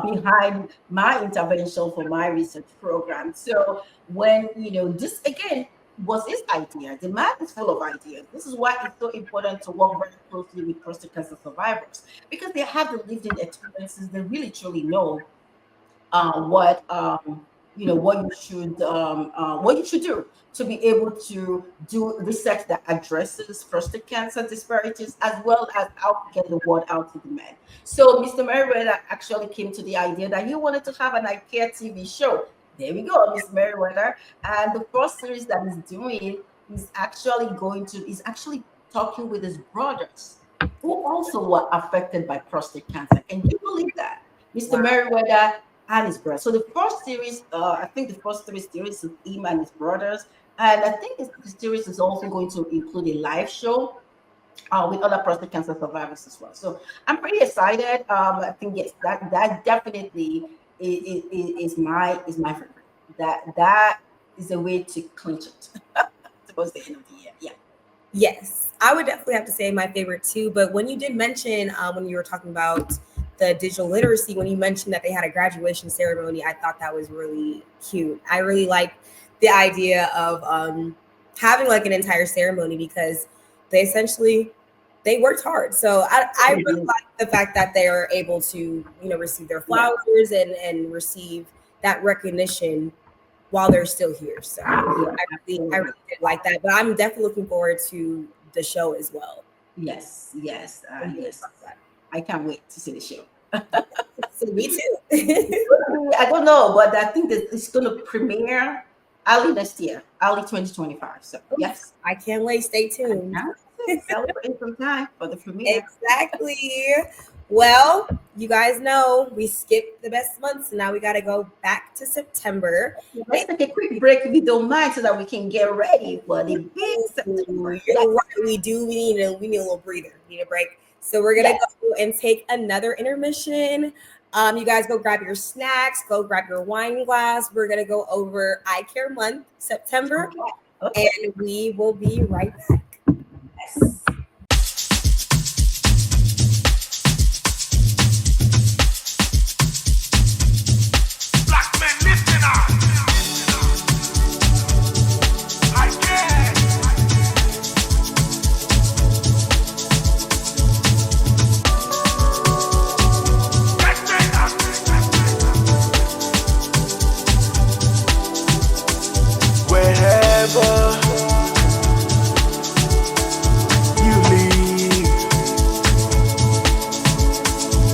behind my intervention for my research program. So when, this again, was his idea. The man is full of ideas. This is why it's so important to work very closely with prostate cancer survivors, because they have the lived-in experiences. They really truly know what what you should do to be able to do research that addresses prostate cancer disparities, as well as how to get the word out to the men. So Mr. Merriweather actually came to the idea that he wanted to have an iCare TV show. There we go, Mr. Merriweather. And the first series that he's doing is actually talking with his brothers who also were affected by prostate cancer. Can you believe that? Mr. Merriweather and his brother. So the first series, I think the first three series is him and his brothers. And I think the series is also going to include a live show with other prostate cancer survivors as well. So I'm pretty excited. I think yes, that definitely is my favorite. That is a way to clinch it towards the end of the year. Yeah. Yes, I would definitely have to say my favorite too. But when you did mention when you were talking about the digital literacy, when you mentioned that they had a graduation ceremony, I thought that was really cute. I really like the idea of having like an entire ceremony, because they worked hard. So I really like the fact that they are able to, receive their flowers and receive that recognition while they're still here. So I really did like that. But I'm definitely looking forward to the show as well. Yes. I can't wait to see the show. So me too. I don't know, but I think that it's going to premiere early next year, early 2025. So yes, I can't wait. Stay tuned. Celebrate some time for the premiere. Exactly. Well, you guys know we skipped the best months, so now we got to go back to September. Let's take a quick break if you don't mind, so that we can get ready for the big September. We do. We need a little breather. We need a break. So we're gonna go and take another intermission. You guys go grab your snacks, go grab your wine glass. We're gonna go over iCARE month, September, and we will be right back. Yes. Black men, listen up. Wherever you leave,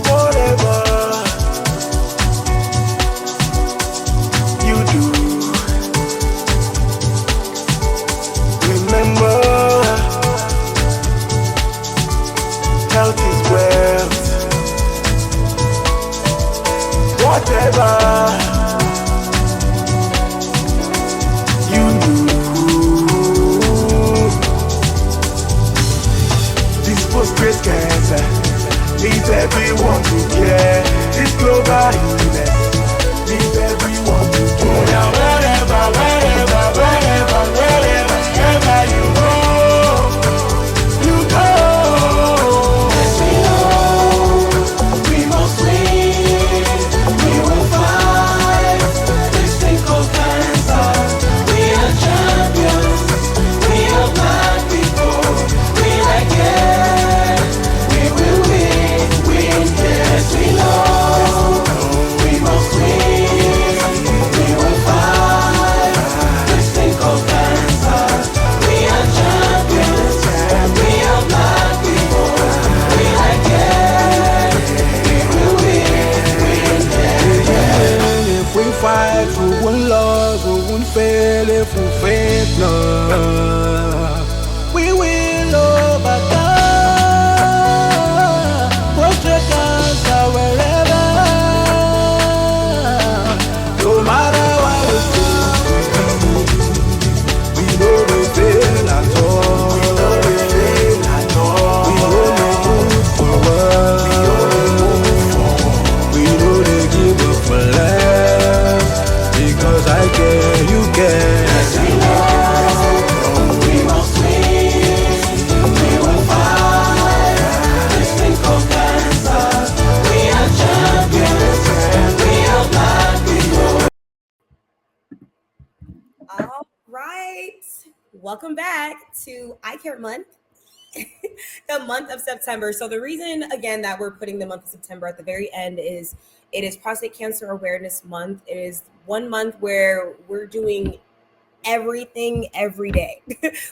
whatever you do, remember, health is wealth. Whatever prostate cancer needs everyone to care. This global illness needs everyone to care. Now wherever you go. Yes, we know we must win. We will fight this thing called cancer. We are champions. We are black people. We like it. Yes, we know we must win. We will fight this thing called cancer. We are champions. We are black people. We like it. We will win. If we fight, we won't lose. We won't fail. If we faint, no, we will overcome. Wherever, no matter what we do, we know we fail at all. We only move forward. We know they give up for life, because I care, you care. Yes, we know we must win. We will fight this thing called cancer. We are champions. We are black people. All right. welcome back to iCare Month, the month of September. So the reason, again, that we're putting the month of September at the very end is it is Prostate Cancer Awareness Month. It is one month where we're doing everything every day.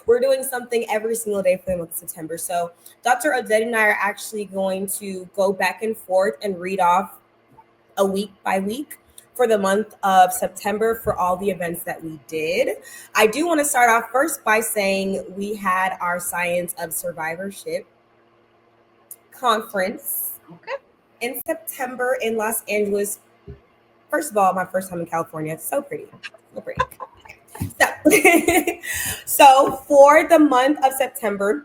We're doing something every single day for the month of September. So Dr. Odette and I are actually going to go back and forth and read off a week by week for the month of September for all the events that we did. I do want to start off first by saying we had our Science of Survivorship conference in September in Los Angeles. First of all, my first time in California. It's so pretty. So pretty. So for the month of September,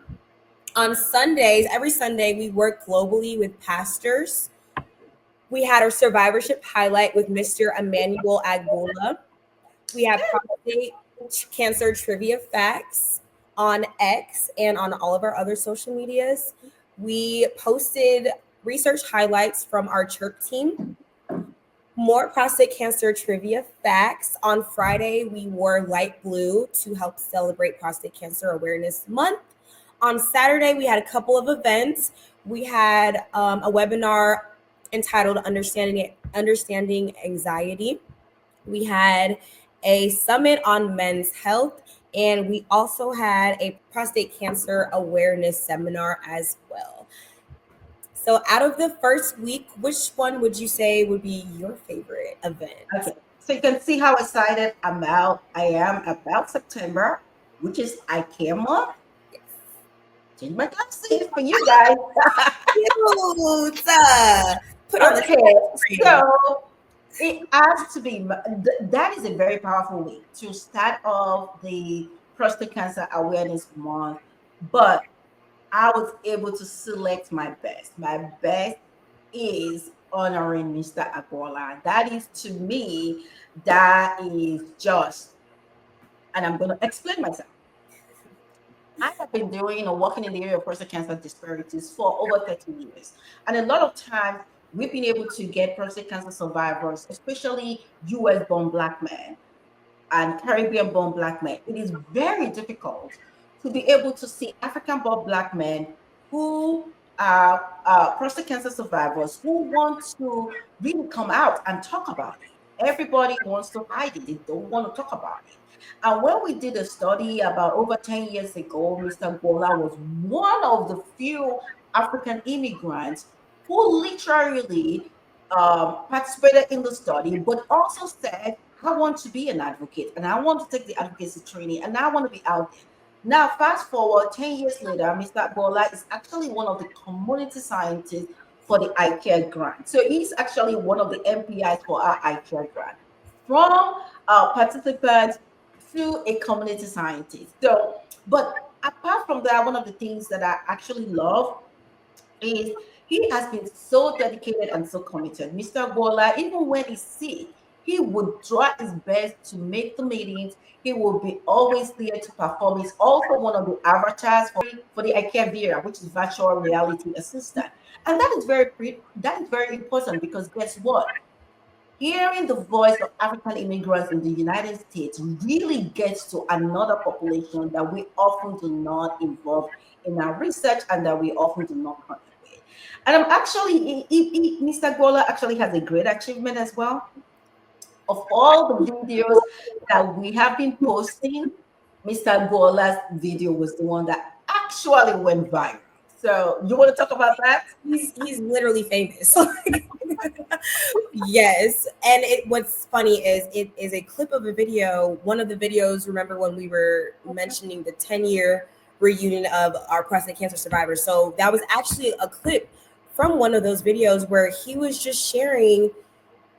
on Sundays, every Sunday, we work globally with pastors. We had our survivorship highlight with Mr. Emmanuel Agbola. We have prostate cancer trivia facts on X and on all of our other social medias. We posted research highlights from our church team. More prostate cancer trivia facts. On Friday, we wore light blue to help celebrate Prostate Cancer Awareness Month. On Saturday, we had a couple of events. We had a webinar entitled Understanding Anxiety. We had a summit on men's health, and we also had a prostate cancer awareness seminar as well. So out of the first week, which one would you say would be your favorite event? Okay, so you can see how excited I am about September, which is iCare Month. Yes. Change my glasses for you guys. Cute. Put on Okay, so it has to be, that is a very powerful way to start off the Prostate Cancer Awareness Month, but I was able to select my best. My best is honoring Mr. Agbola. That is, to me, that is just, and I'm going to explain myself. I have been doing or working in the area of prostate cancer disparities for over 30 years. And a lot of times we've been able to get prostate cancer survivors, especially US born Black men and Caribbean born Black men. It is very difficult to be able to see African born Black men who are prostate cancer survivors who want to really come out and talk about it. Everybody wants to hide it. They don't want to talk about it. And when we did a study about over 10 years ago, Mr. Gola was one of the few African immigrants who literally participated in the study, but also said, I want to be an advocate and I want to take the advocacy training and I want to be out there. Now, fast forward 10 years later, Mr. Gola is actually one of the community scientists for the iCare grant. So he's actually one of the MPIs for our iCare grant. From participants to a community scientist. So, but apart from that, one of the things that I actually love is he has been so dedicated and so committed. Mr. Gola, even when he's sick, he would try his best to make the meetings. He will be always there to perform. He's also one of the avatars for the iCare Vera, which is virtual reality assistant. And that is very important because guess what? Hearing the voice of African immigrants in the United States really gets to another population that we often do not involve in our research and that we often do not connect with. And I'm actually, Mr. Gola actually has a great achievement as well. Of all the videos that we have been posting, Mr. Gola's video was the one that actually went viral. So you want to talk about that? He's literally famous. Yes. And what's funny is it is a clip of a video. One of the videos, remember when we were mentioning the 10-year reunion of our prostate cancer survivors. So that was actually a clip from one of those videos where he was just sharing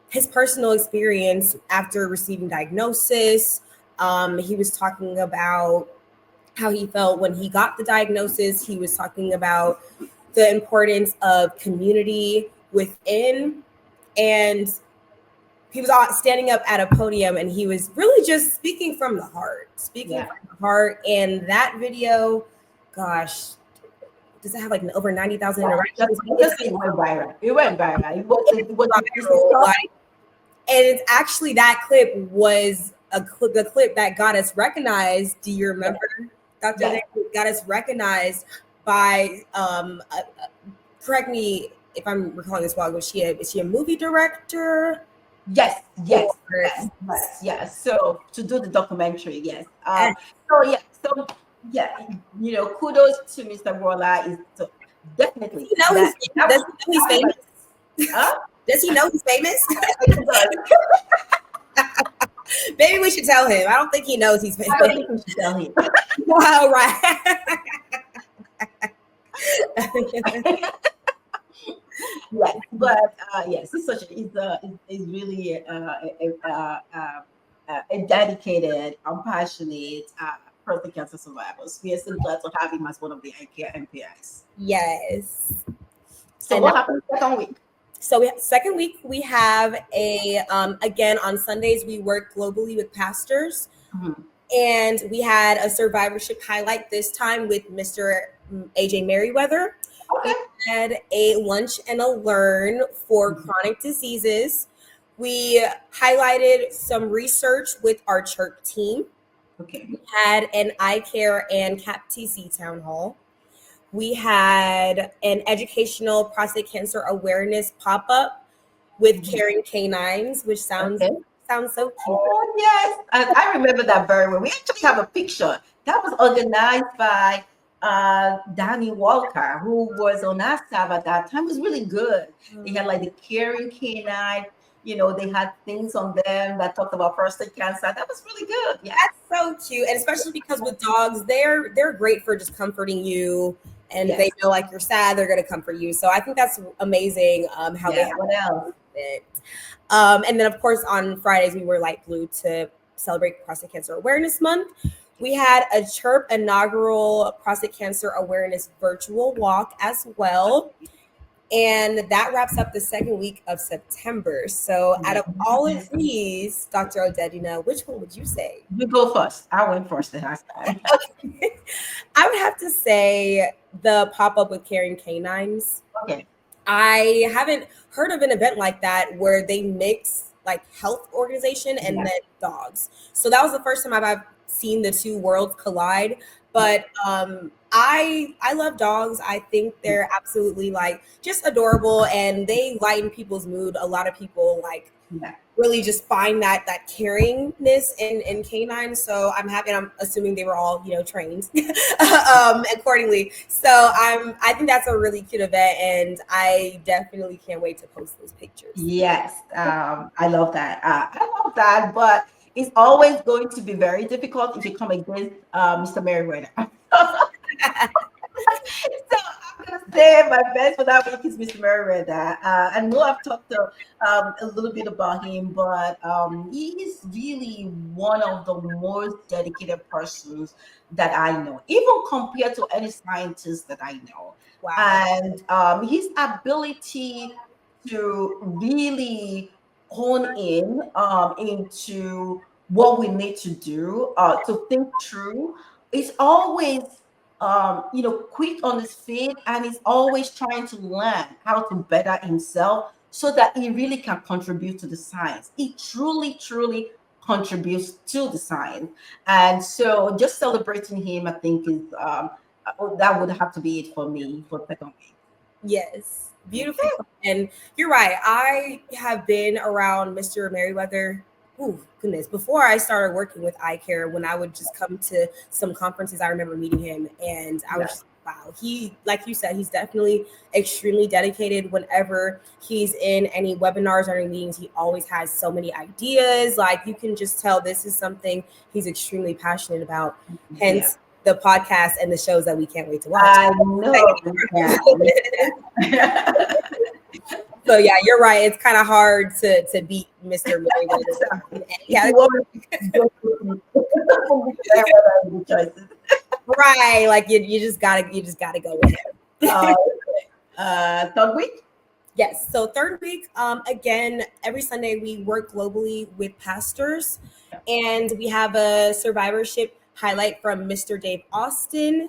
his personal experience after receiving diagnosis. He was talking about how he felt when he got the diagnosis. He was talking about the importance of community within, and he was standing up at a podium and he was really just speaking from the heart, from the heart. And that video, gosh, does it have like over 90,000 interactions? It went viral. It went viral. And it's actually, that clip was the clip that got us recognized. Do you remember, Dr. Yes. Got us recognized by correct me if I'm recalling this wrong. Is she a movie director? Yes, yes, Or- yes, yes, yes. So to do the documentary, yes. Eh. So yeah, kudos to Mr. Waller is so definitely Does he know that he's famous? huh? Does he know he's famous? It does. Maybe we should tell him. I don't think he knows he's famous. I don't think we should tell him. Wow, right. Yes, but yes, he's really a dedicated, passionate prostate cancer survivors. We are so glad to have him as one of the iCCaRE MPIs. Yes. So And what happened second week? So second week we have a again on Sundays we work globally with pastors, and we had a survivorship highlight this time with Mr. AJ Merriweather. Okay. We had a lunch and a learn for chronic diseases. We highlighted some research with our church team. Okay. We had an iCCaRE and CAP-TC town hall. We had an educational prostate cancer awareness pop-up with caring canines, which sounds so cute. Oh yes, I remember that very well. We actually have a picture that was organized by Danny Walker, who was on our staff at that time. It was really good. They had like the caring canine. They had things on them that talked about prostate cancer. That was really good. Yeah, that's so cute, and especially because with dogs, they're great for just comforting you. And they know like you're sad, they're going to comfort you. So I think that's amazing how they have what else? it. And then of course on Fridays we were light blue to celebrate Prostate Cancer Awareness Month. We had a CHIRP inaugural prostate cancer awareness virtual walk as well. And that wraps up the second week of September. So out of all of these, Dr. Odedina, which one would you say? You go first. I went first the last time. I would have to say the pop-up with caring canines. Okay. I haven't heard of an event like that where they mix like health organization and then dogs. So that was the first time I've seen the two worlds collide. But I love dogs. I think they're absolutely like just adorable and they lighten people's mood. A lot of people like really just find that caringness in canines. So I'm happy. I'm assuming they were all trained accordingly. So I think that's a really cute event, and I definitely can't wait to post those pictures. Yes, I love that. But it's always going to be very difficult if you come against Mr. Merriweather. So I'm gonna say my best for that week is Mr. Merriweather. I know I've talked a little bit about him, but he is really one of the most dedicated persons that I know, even compared to any scientist that I know. Wow. And his ability to really hone in into what we need to do to think through. It's always quick on his feet, and he's always trying to learn how to better himself so that he really can contribute to the science. He truly, truly contributes to the science. And so just celebrating him, I think is that would have to be it for me for second week. Yes, beautiful. And you're right. I have been around Mr. Merriweather. Oh goodness! Before I started working with iCCaRE, when I would just come to some conferences, I remember meeting him, and I was just, wow. He, like you said, he's definitely extremely dedicated. Whenever he's in any webinars or any meetings, he always has so many ideas. Like you can just tell this is something he's extremely passionate about. Hence the podcast and the shows that we can't wait to watch. I know. So yeah, you're right. It's kind of hard to beat Mr. Merriweather. Right, like you just gotta go with it. Third week. Yes. So third week, again, every Sunday we work globally with pastors, and we have a survivorship highlight from Mr. Dave Austin.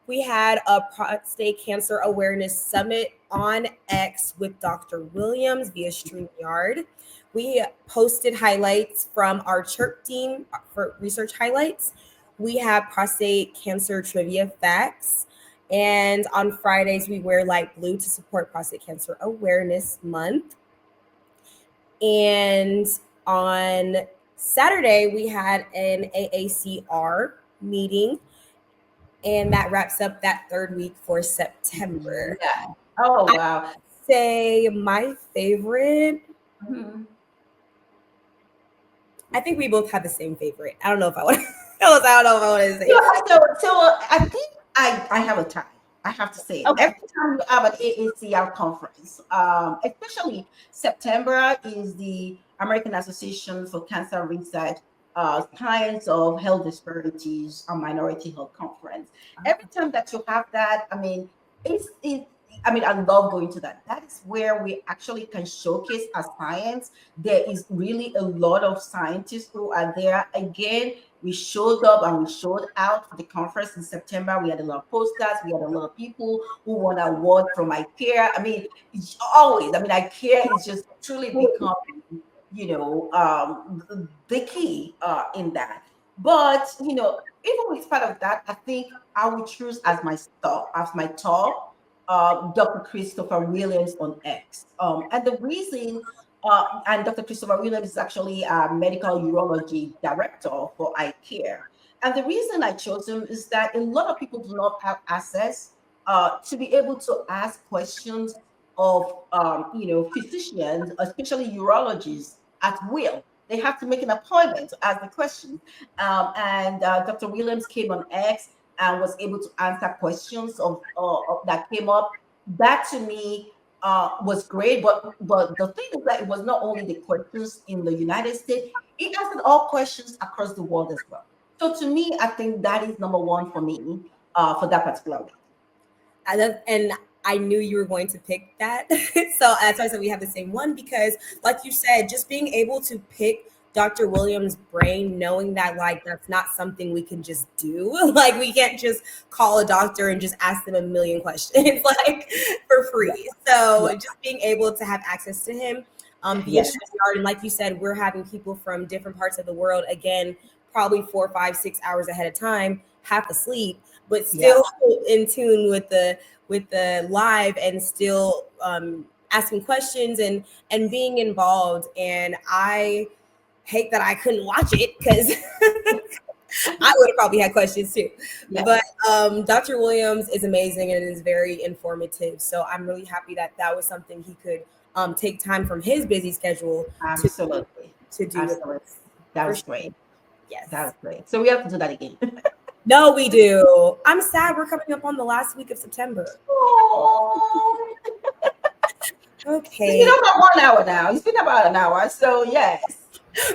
We had a prostate cancer awareness summit on X with Dr. Williams via StreamYard. We posted highlights from our chirp team for research highlights. We have prostate cancer trivia facts. And on Fridays, we wear light blue to support Prostate Cancer Awareness Month. And on Saturday, we had an AACR meeting, and that wraps up that third week for September. Yeah. Oh, wow. Say my favorite. Mhm. I think we both have the same favorite. I don't know if I want to. I don't know if I want to say. So I think I have a tie. I have to say, Okay. every time you have an AACR conference, especially September is the American Association for Cancer Research, Science of Health Disparities and Minority Health Conference. Every time that you have that, I mean, I love going to that. That is where we actually can showcase our science. There is really a lot of scientists who are there. Again, we showed up and we showed out for the conference in September. We had a lot of posters. We had a lot of people who won awards from iCCaRE. I mean, it's always, iCCaRE is just truly become, the key in that. But, even with part of that, I think I would choose as my top, Dr. Christopher Williams on X. And the reason, and Dr. Christopher Williams is actually a medical urology director for iCCaRE. And the reason I chose him is that a lot of people do not have access to be able to ask questions of, physicians, especially urologists, at will. They have to make an appointment to ask the question. And Dr. Williams came on X and was able to answer questions that came up. That to me was great. But the thing is that it was not only the questions in the United States; it answered all questions across the world as well. So to me, I think that is number one for me for that particular week. And I knew you were going to pick that. So that's why I said we have the same one, because like you said, just being able to pick Dr. Williams' brain, knowing that like that's not something we can just do. Like we can't just call a doctor and just ask them a million questions like for free. So just being able to have access to him via StreamYard, and like you said, we're having people from different parts of the world, again, probably 4, 5, 6 hours ahead of time, half asleep, but still in tune with the live, and still asking questions and being involved. And I hate that I couldn't watch it, because I would have probably had questions too. Yeah. But Dr. Williams is amazing and it is very informative. So I'm really happy that that was something he could take time from his busy schedule to do. Absolutely. That was great. Yes. That was great. So we have to do that again. No, we do. I'm sad we're coming up on the last week of September. Oh. Okay. It's been about 1 hour now. It's been about an hour. So yes.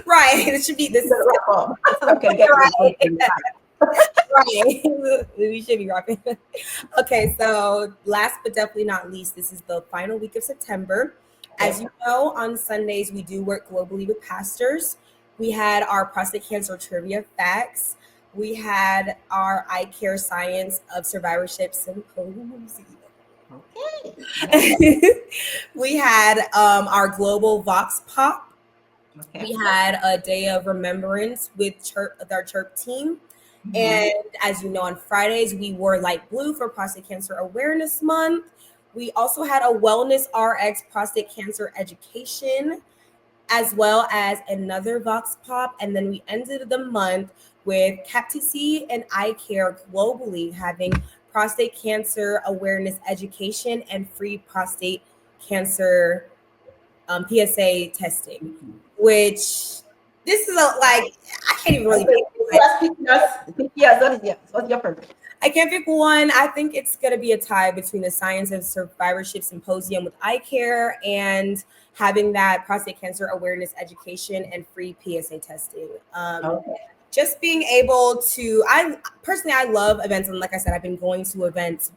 Right. It should be this. Okay. Right. Right. We should be wrapping. Okay. So last but definitely not least, this is the final week of September. As you know, on Sundays, we do work globally with pastors. We had our prostate cancer trivia facts. We had our iCCaRE Science of Survivorship Symposium. Okay. We had our global Vox Pop. Okay. We had a day of remembrance with our chirp team. Mm-hmm. And as you know, on Fridays, we wore light blue for Prostate Cancer Awareness Month. We also had a Wellness RX prostate cancer education, as well as another Vox Pop. And then we ended the month with CAPTC and iCCaRE globally having prostate cancer awareness education and free prostate cancer PSA testing, which this is I can't even really pick. What's your purpose? I can't pick one. I think it's going to be a tie between the Science of Survivorship Symposium with iCCaRE and having that prostate cancer awareness education and free PSA testing. Just being able to, I love events. And like I said, I've been going to events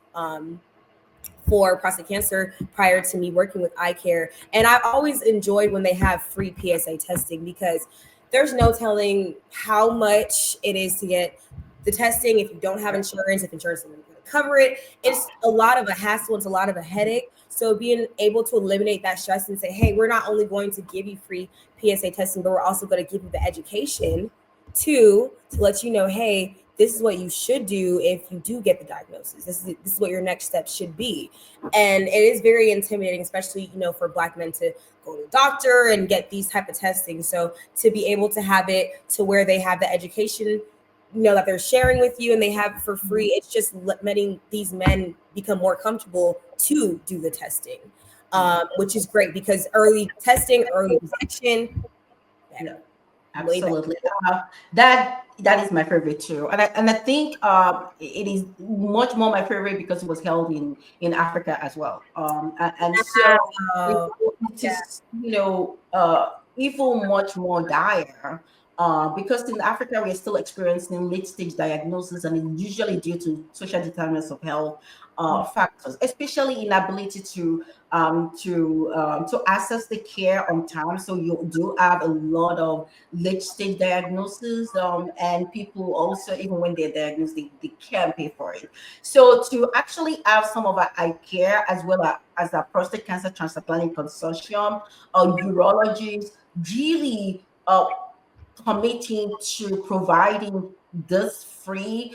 for prostate cancer prior to me working with iCCaRE. And I always enjoyed when they have free PSA testing, because there's no telling how much it is to get the testing if you don't have insurance, if insurance isn't going to cover it. It's a lot of a hassle. It's a lot of a headache. So being able to eliminate that stress and say, hey, we're not only going to give you free PSA testing, but we're also going to give you the education to let you know, hey, this is what you should do if you do get the diagnosis. This is what your next step should be. And it is very intimidating, especially, for Black men to go to the doctor and get these type of testing. So to be able to have it to where they have the education, that they're sharing with you and they have it for free, it's just letting these men become more comfortable to do the testing, which is great because early testing, early detection, Yeah, way better. absolutely. That is my favorite too, and I think it is much more my favorite because it was held in Africa as well. And so it, Wow. it is even much more dire. Because in Africa we are still experiencing late stage diagnosis, and it's usually due to social determinants of health factors, especially inability to access the care on time. So you do have a lot of late stage diagnosis, and people also, even when they're diagnosed, they can't pay for it. So to actually have some of our iCARE as well as our prostate cancer transatlantic consortium or urologists really committing to providing this free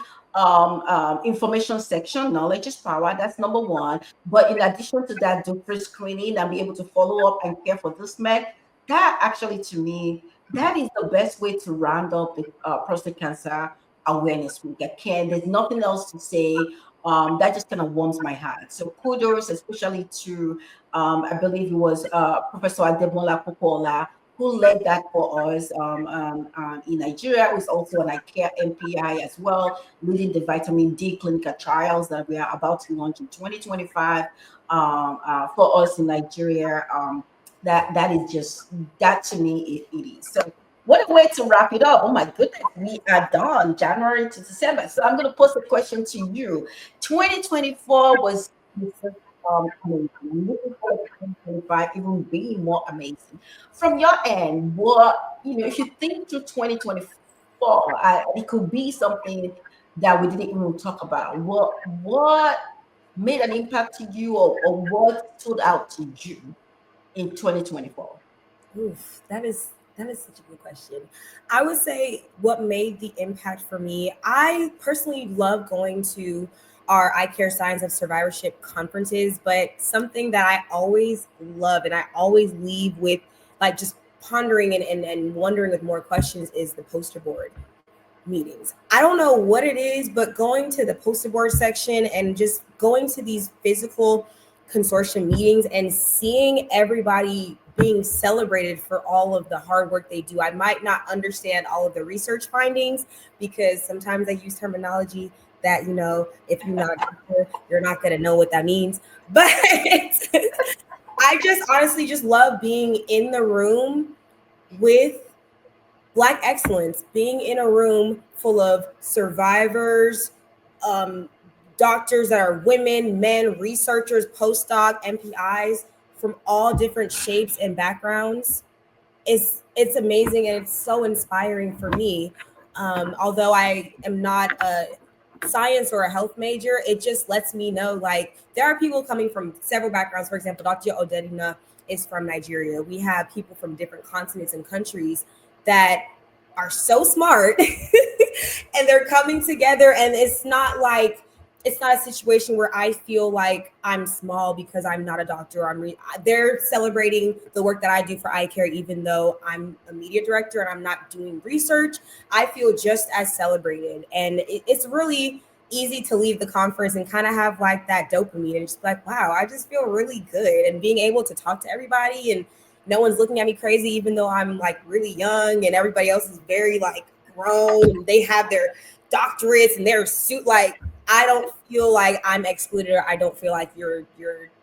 information section. Knowledge is power. That's number one. But in addition to that, do free screening and be able to follow up and care for this man. That actually, to me, that is the best way to round up the prostate cancer awareness week. I can. There's nothing else to say. That just kind of warms my heart. So kudos, especially to I believe it was Professor Ademola Popola who led that for us in Nigeria, who's also an iCare MPI as well, leading the vitamin D clinical trials that we are about to launch in 2025 for us in Nigeria. That is just, that to me, it is. So what a way to wrap it up. Oh my goodness, we are done January to December. So I'm going to pose a question to you. 2024 was amazing. I'm looking forward to 2025 even being more amazing. From your end, if you think through 2024, it could be something that we didn't even talk about. What made an impact to you, or what stood out to you in 2024? Oof, that is such a good question. I would say what made the impact for me. I personally love going to our I Care Signs of Survivorship conferences, but something that I always love and I always leave with like just pondering and wondering with more questions is the poster board meetings. I don't know what it is, but going to the poster board section and just going to these physical consortium meetings and seeing everybody being celebrated for all of the hard work they do. I might not understand all of the research findings because sometimes I use terminology that, if you're not a doctor, you're not going to know what that means. But I just honestly just love being in the room with Black excellence, being in a room full of survivors, um, doctors that are women, men, researchers, postdoc, MPIs from all different shapes and backgrounds. It's amazing and it's so inspiring for me. Although I am not a science or a health major, it just lets me know like there are people coming from several backgrounds. For example, Dr. Oderina is from Nigeria. We have people from different continents and countries that are so smart and they're coming together, and it's not a situation where I feel like I'm small because I'm not a doctor. They're celebrating the work that I do for iCare, even though I'm a media director and I'm not doing research. I feel just as celebrated, and it's really easy to leave the conference and kind of have like that dopamine and just be like, wow, I just feel really good, and being able to talk to everybody and no one's looking at me crazy, even though I'm like really young and everybody else is very like grown and they have their doctorates and they're suit like I don't feel like I'm excluded, or I don't feel like you're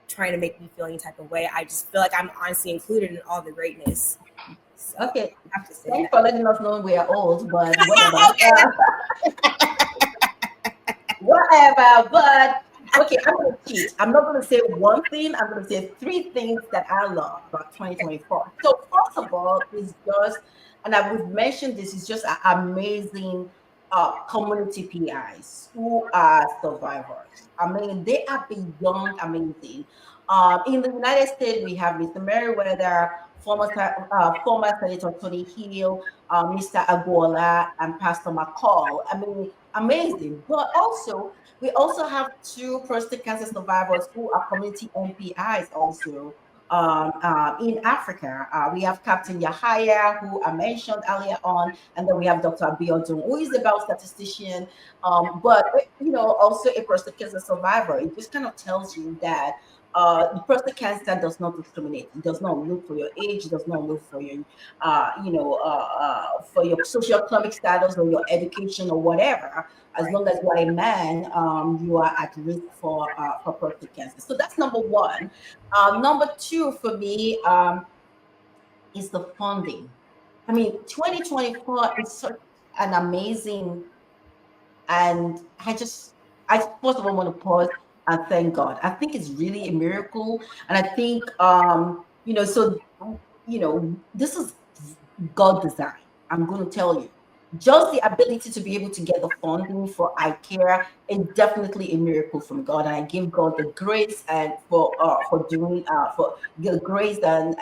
trying to make me feel any type of way. I just feel like I'm honestly included in all the greatness. So Okay, I have to say thanks that. for letting us know we are old, but whatever. Whatever. But okay, I'm gonna cheat. I'm not gonna say one thing. I'm gonna say three things that I love about 2024. So first of all, is just, and we've mentioned this, is just an amazing community PIs who are survivors. I mean, they are beyond amazing. In the United States, we have Mr. Merriweather, former Senator Tony Hill, Mr. Aguola, and Pastor McCall. I mean, amazing. But also, we also have two prostate cancer survivors who are community MPIs also in Africa. We have Captain Yahaya, who I mentioned earlier on, and then we have Dr. Abiodun, who is a biostatistician, but also a prostate cancer survivor. It just kind of tells you that the prostate cancer does not discriminate. It does not look for your age. It does not look for your, for your socioeconomic status or your education or whatever. As long as you are a man, you are at risk for prostate cancer. So that's number one. Number two for me is the funding. I mean, 2024 is such an amazing, and I first of all want to pause and thank God. I think it's really a miracle, and I think this is God design. I'm going to tell you, just the ability to be able to get the funding for iCare is definitely a miracle from God, and I give God the grace and for doing for the grace and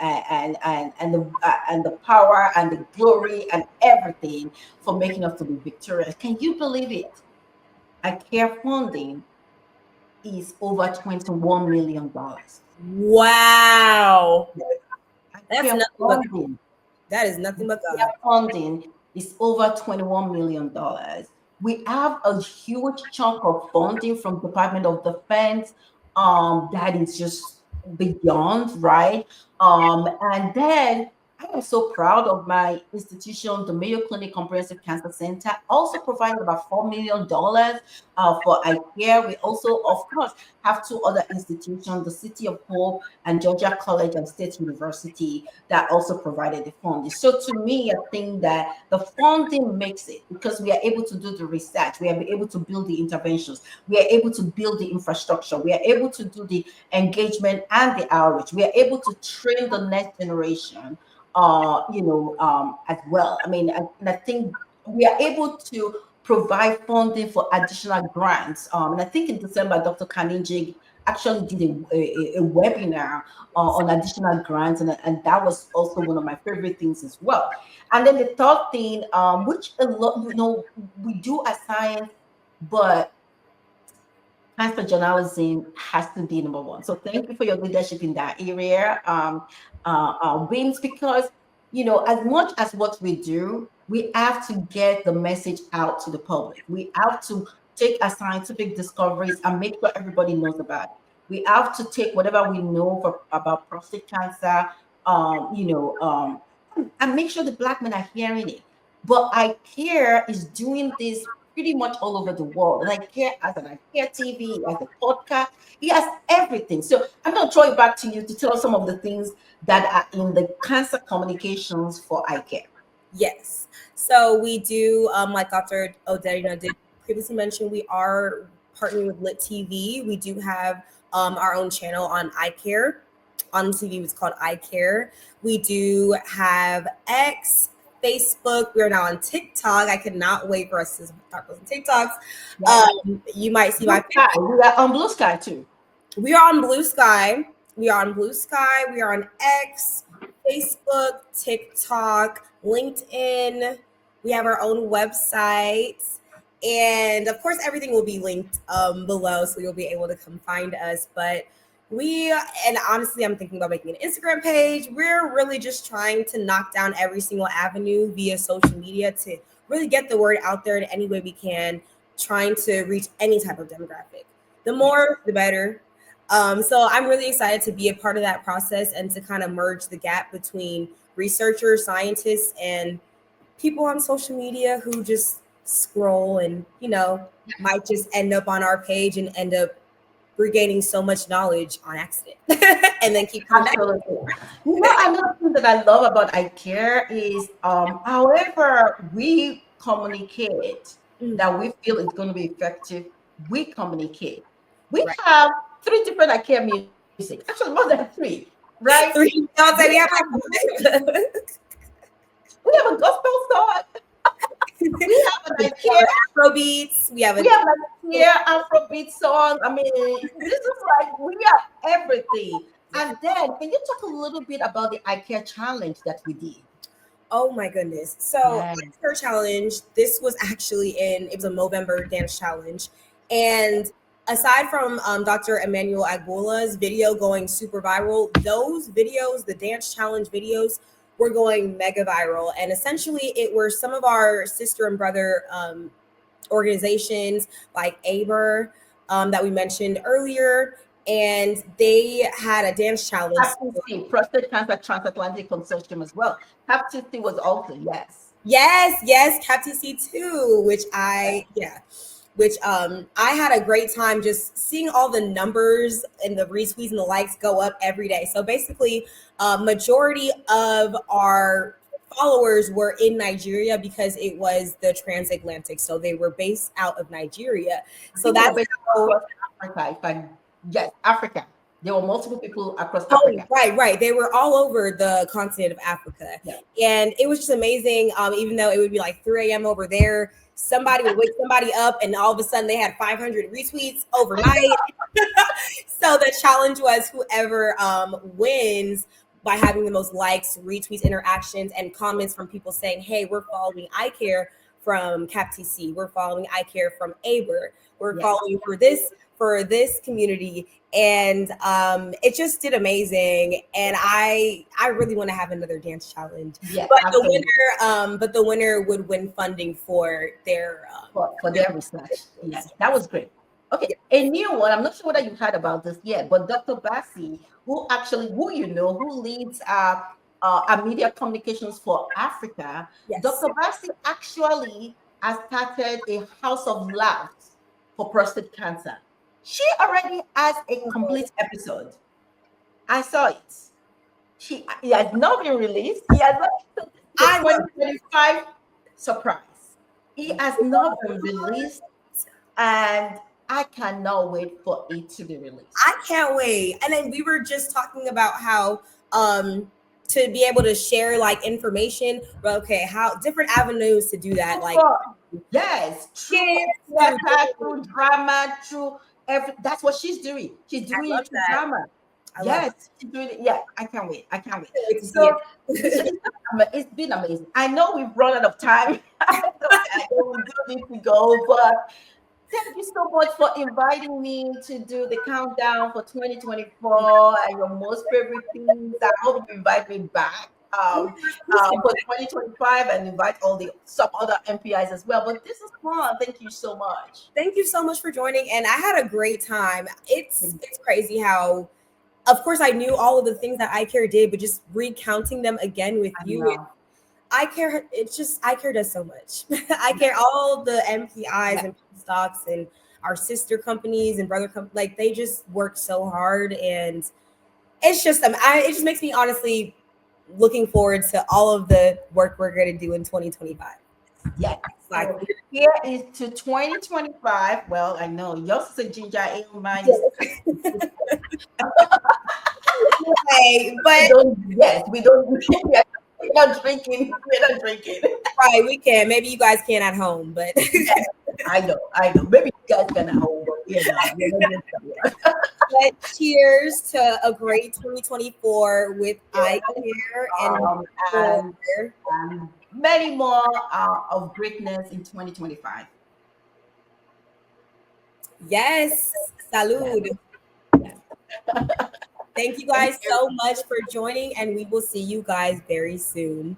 the power and the glory and everything for making us to be victorious. Can you believe it? iCare funding is over $21 million. Wow. That's iCare nothing but funding that is nothing but God. Their funding is over $21 million. We have a huge chunk of funding from Department of Defense that is just beyond, right? And then I am so proud of my institution, the Mayo Clinic Comprehensive Cancer Center, also provided about $4 million for iCare. We also, of course, have two other institutions, the City of Hope and Georgia College and State University, that also provided the funding. So to me, I think that the funding makes it because we are able to do the research, we are able to build the interventions, we are able to build the infrastructure, we are able to do the engagement and the outreach, we are able to train the next generation, as well. I mean, and I think we are able to provide funding for additional grants. And I think in December, Dr. Kanijig actually did a webinar on additional grants, and that was also one of my favorite things as well. And then the third thing, which a lot, we do assign, but cancer journalism has to be number one. So thank you for your leadership in that area, Vince, because as much as what we do, we have to get the message out to the public. We have to take our scientific discoveries and make sure everybody knows about it. We have to take whatever we know about prostate cancer, and make sure the Black men are hearing it. But iCare is doing this pretty much all over the world. And iCare as an iCare TV, as a podcast, he has everything. So I'm going to throw it back to you to tell us some of the things that are in the cancer communications for iCare. Yes. So we do, like Dr. Odedina did previously mention, we are partnering with Lit TV. We do have our own channel on iCare. On TV, it's called iCare. We do have X, Facebook. We are now on TikTok. I cannot wait for us to start posting TikToks. Yeah. You might see my Sky. We are on Blue Sky too. We are on Blue Sky. We are on Blue Sky. We are on X, Facebook, TikTok, LinkedIn. We have our own website. And of course, everything will be linked below, so you'll be able to come find us. But and honestly, I'm thinking about making an Instagram page. We're really just trying to knock down every single avenue via social media to really get the word out there in any way we can, trying to reach any type of demographic. The more, the better. So I'm really excited to be a part of that process and to kind of merge the gap between researchers, scientists, and people on social media who just scroll and, might just end up on our page and end up regaining so much knowledge on accident and then keep coming back. Another thing that I love about iCare is however we communicate that we feel it's going to be effective, we communicate. We have 3 different iCare music, actually more than 3, right? 3. Don't say we have we have a gospel song. We have an iCare Afro beats. We have We have like here Afrobeat song. I mean, this is like we are everything. And then, can you talk a little bit about the iCare challenge that we did? Oh my goodness. So Yes. her challenge, this was actually it was a Movember dance challenge. And aside from Dr. Emmanuel Agbola's video going super viral, those videos, the dance challenge videos, were going mega viral. And essentially it were some of our sister and brother organizations like ABER that we mentioned earlier. And they had a dance challenge. CAPTC, Prostate Cancer Transatlantic Consortium as well. CAPTC was also, yes. Yes, CapTC too, which I had a great time just seeing all the numbers and the retweets and the likes go up every day. So basically, majority of our followers were in Nigeria because it was the transatlantic, so they were based out of Nigeria. So that's how, across Africa. Yes, Africa. There were multiple people across oh, Africa. right. They were all over the continent of Africa. Yeah. And it was just amazing. Even though it would be like 3 a.m. over there, somebody would wake somebody up and all of a sudden they had 500 retweets overnight. So the challenge was whoever wins by having the most likes, retweets, interactions, and comments from people saying, hey, we're following iCare from CapTC. We're following iCare from ABER. We're following for this community. And it just did amazing. And I really want to have another dance challenge. Yeah, but the winner would win funding for their research. Yes, that was great. Okay, a new one. I'm not sure whether you've heard about this yet, but Dr. Bassi, who leads our media communications for Africa. Yes. Dr. Bassi actually has started a house of laughs for prostate cancer. She already has a complete episode. I saw it. It has not been released. He has not. The 2025 surprise. It has not been released, and I cannot wait for it to be released. I can't wait. And then we were just talking about how to be able to share like information, but okay, how different avenues to do that. Like yes, through drama, through that's what she's doing. She's doing it through drama. Yes, she's doing it. Yeah, I can't wait. So it's been amazing. I know we've run out of time. I know we do need to go, but thank you so much for inviting me to do the countdown for 2024 and your most favorite things. I hope you invite me back for 2025 and invite some other MPIs as well. But this is fun. Thank you so much. Thank you so much for joining. And I had a great time. It's crazy how, of course, I knew all of the things that iCare did, but just recounting them again with you. iCare, iCare does so much. iCare, all the MPIs and stocks and our sister companies and brother companies, like they just work so hard, and it's just it just makes me honestly looking forward to all of the work we're going to do in 2025. Yeah, like here is to 2025. Well, I know yours is a ginger ale, mine is. Okay, but we don't. We're not drinking. Right, we can. Maybe you guys can at home, but I know. Maybe you guys can at home, but But cheers to a great 2024 with iCare and many more of greatness in 2025. Yes, salud. Yes. Thank you guys so much for joining, and we will see you guys very soon.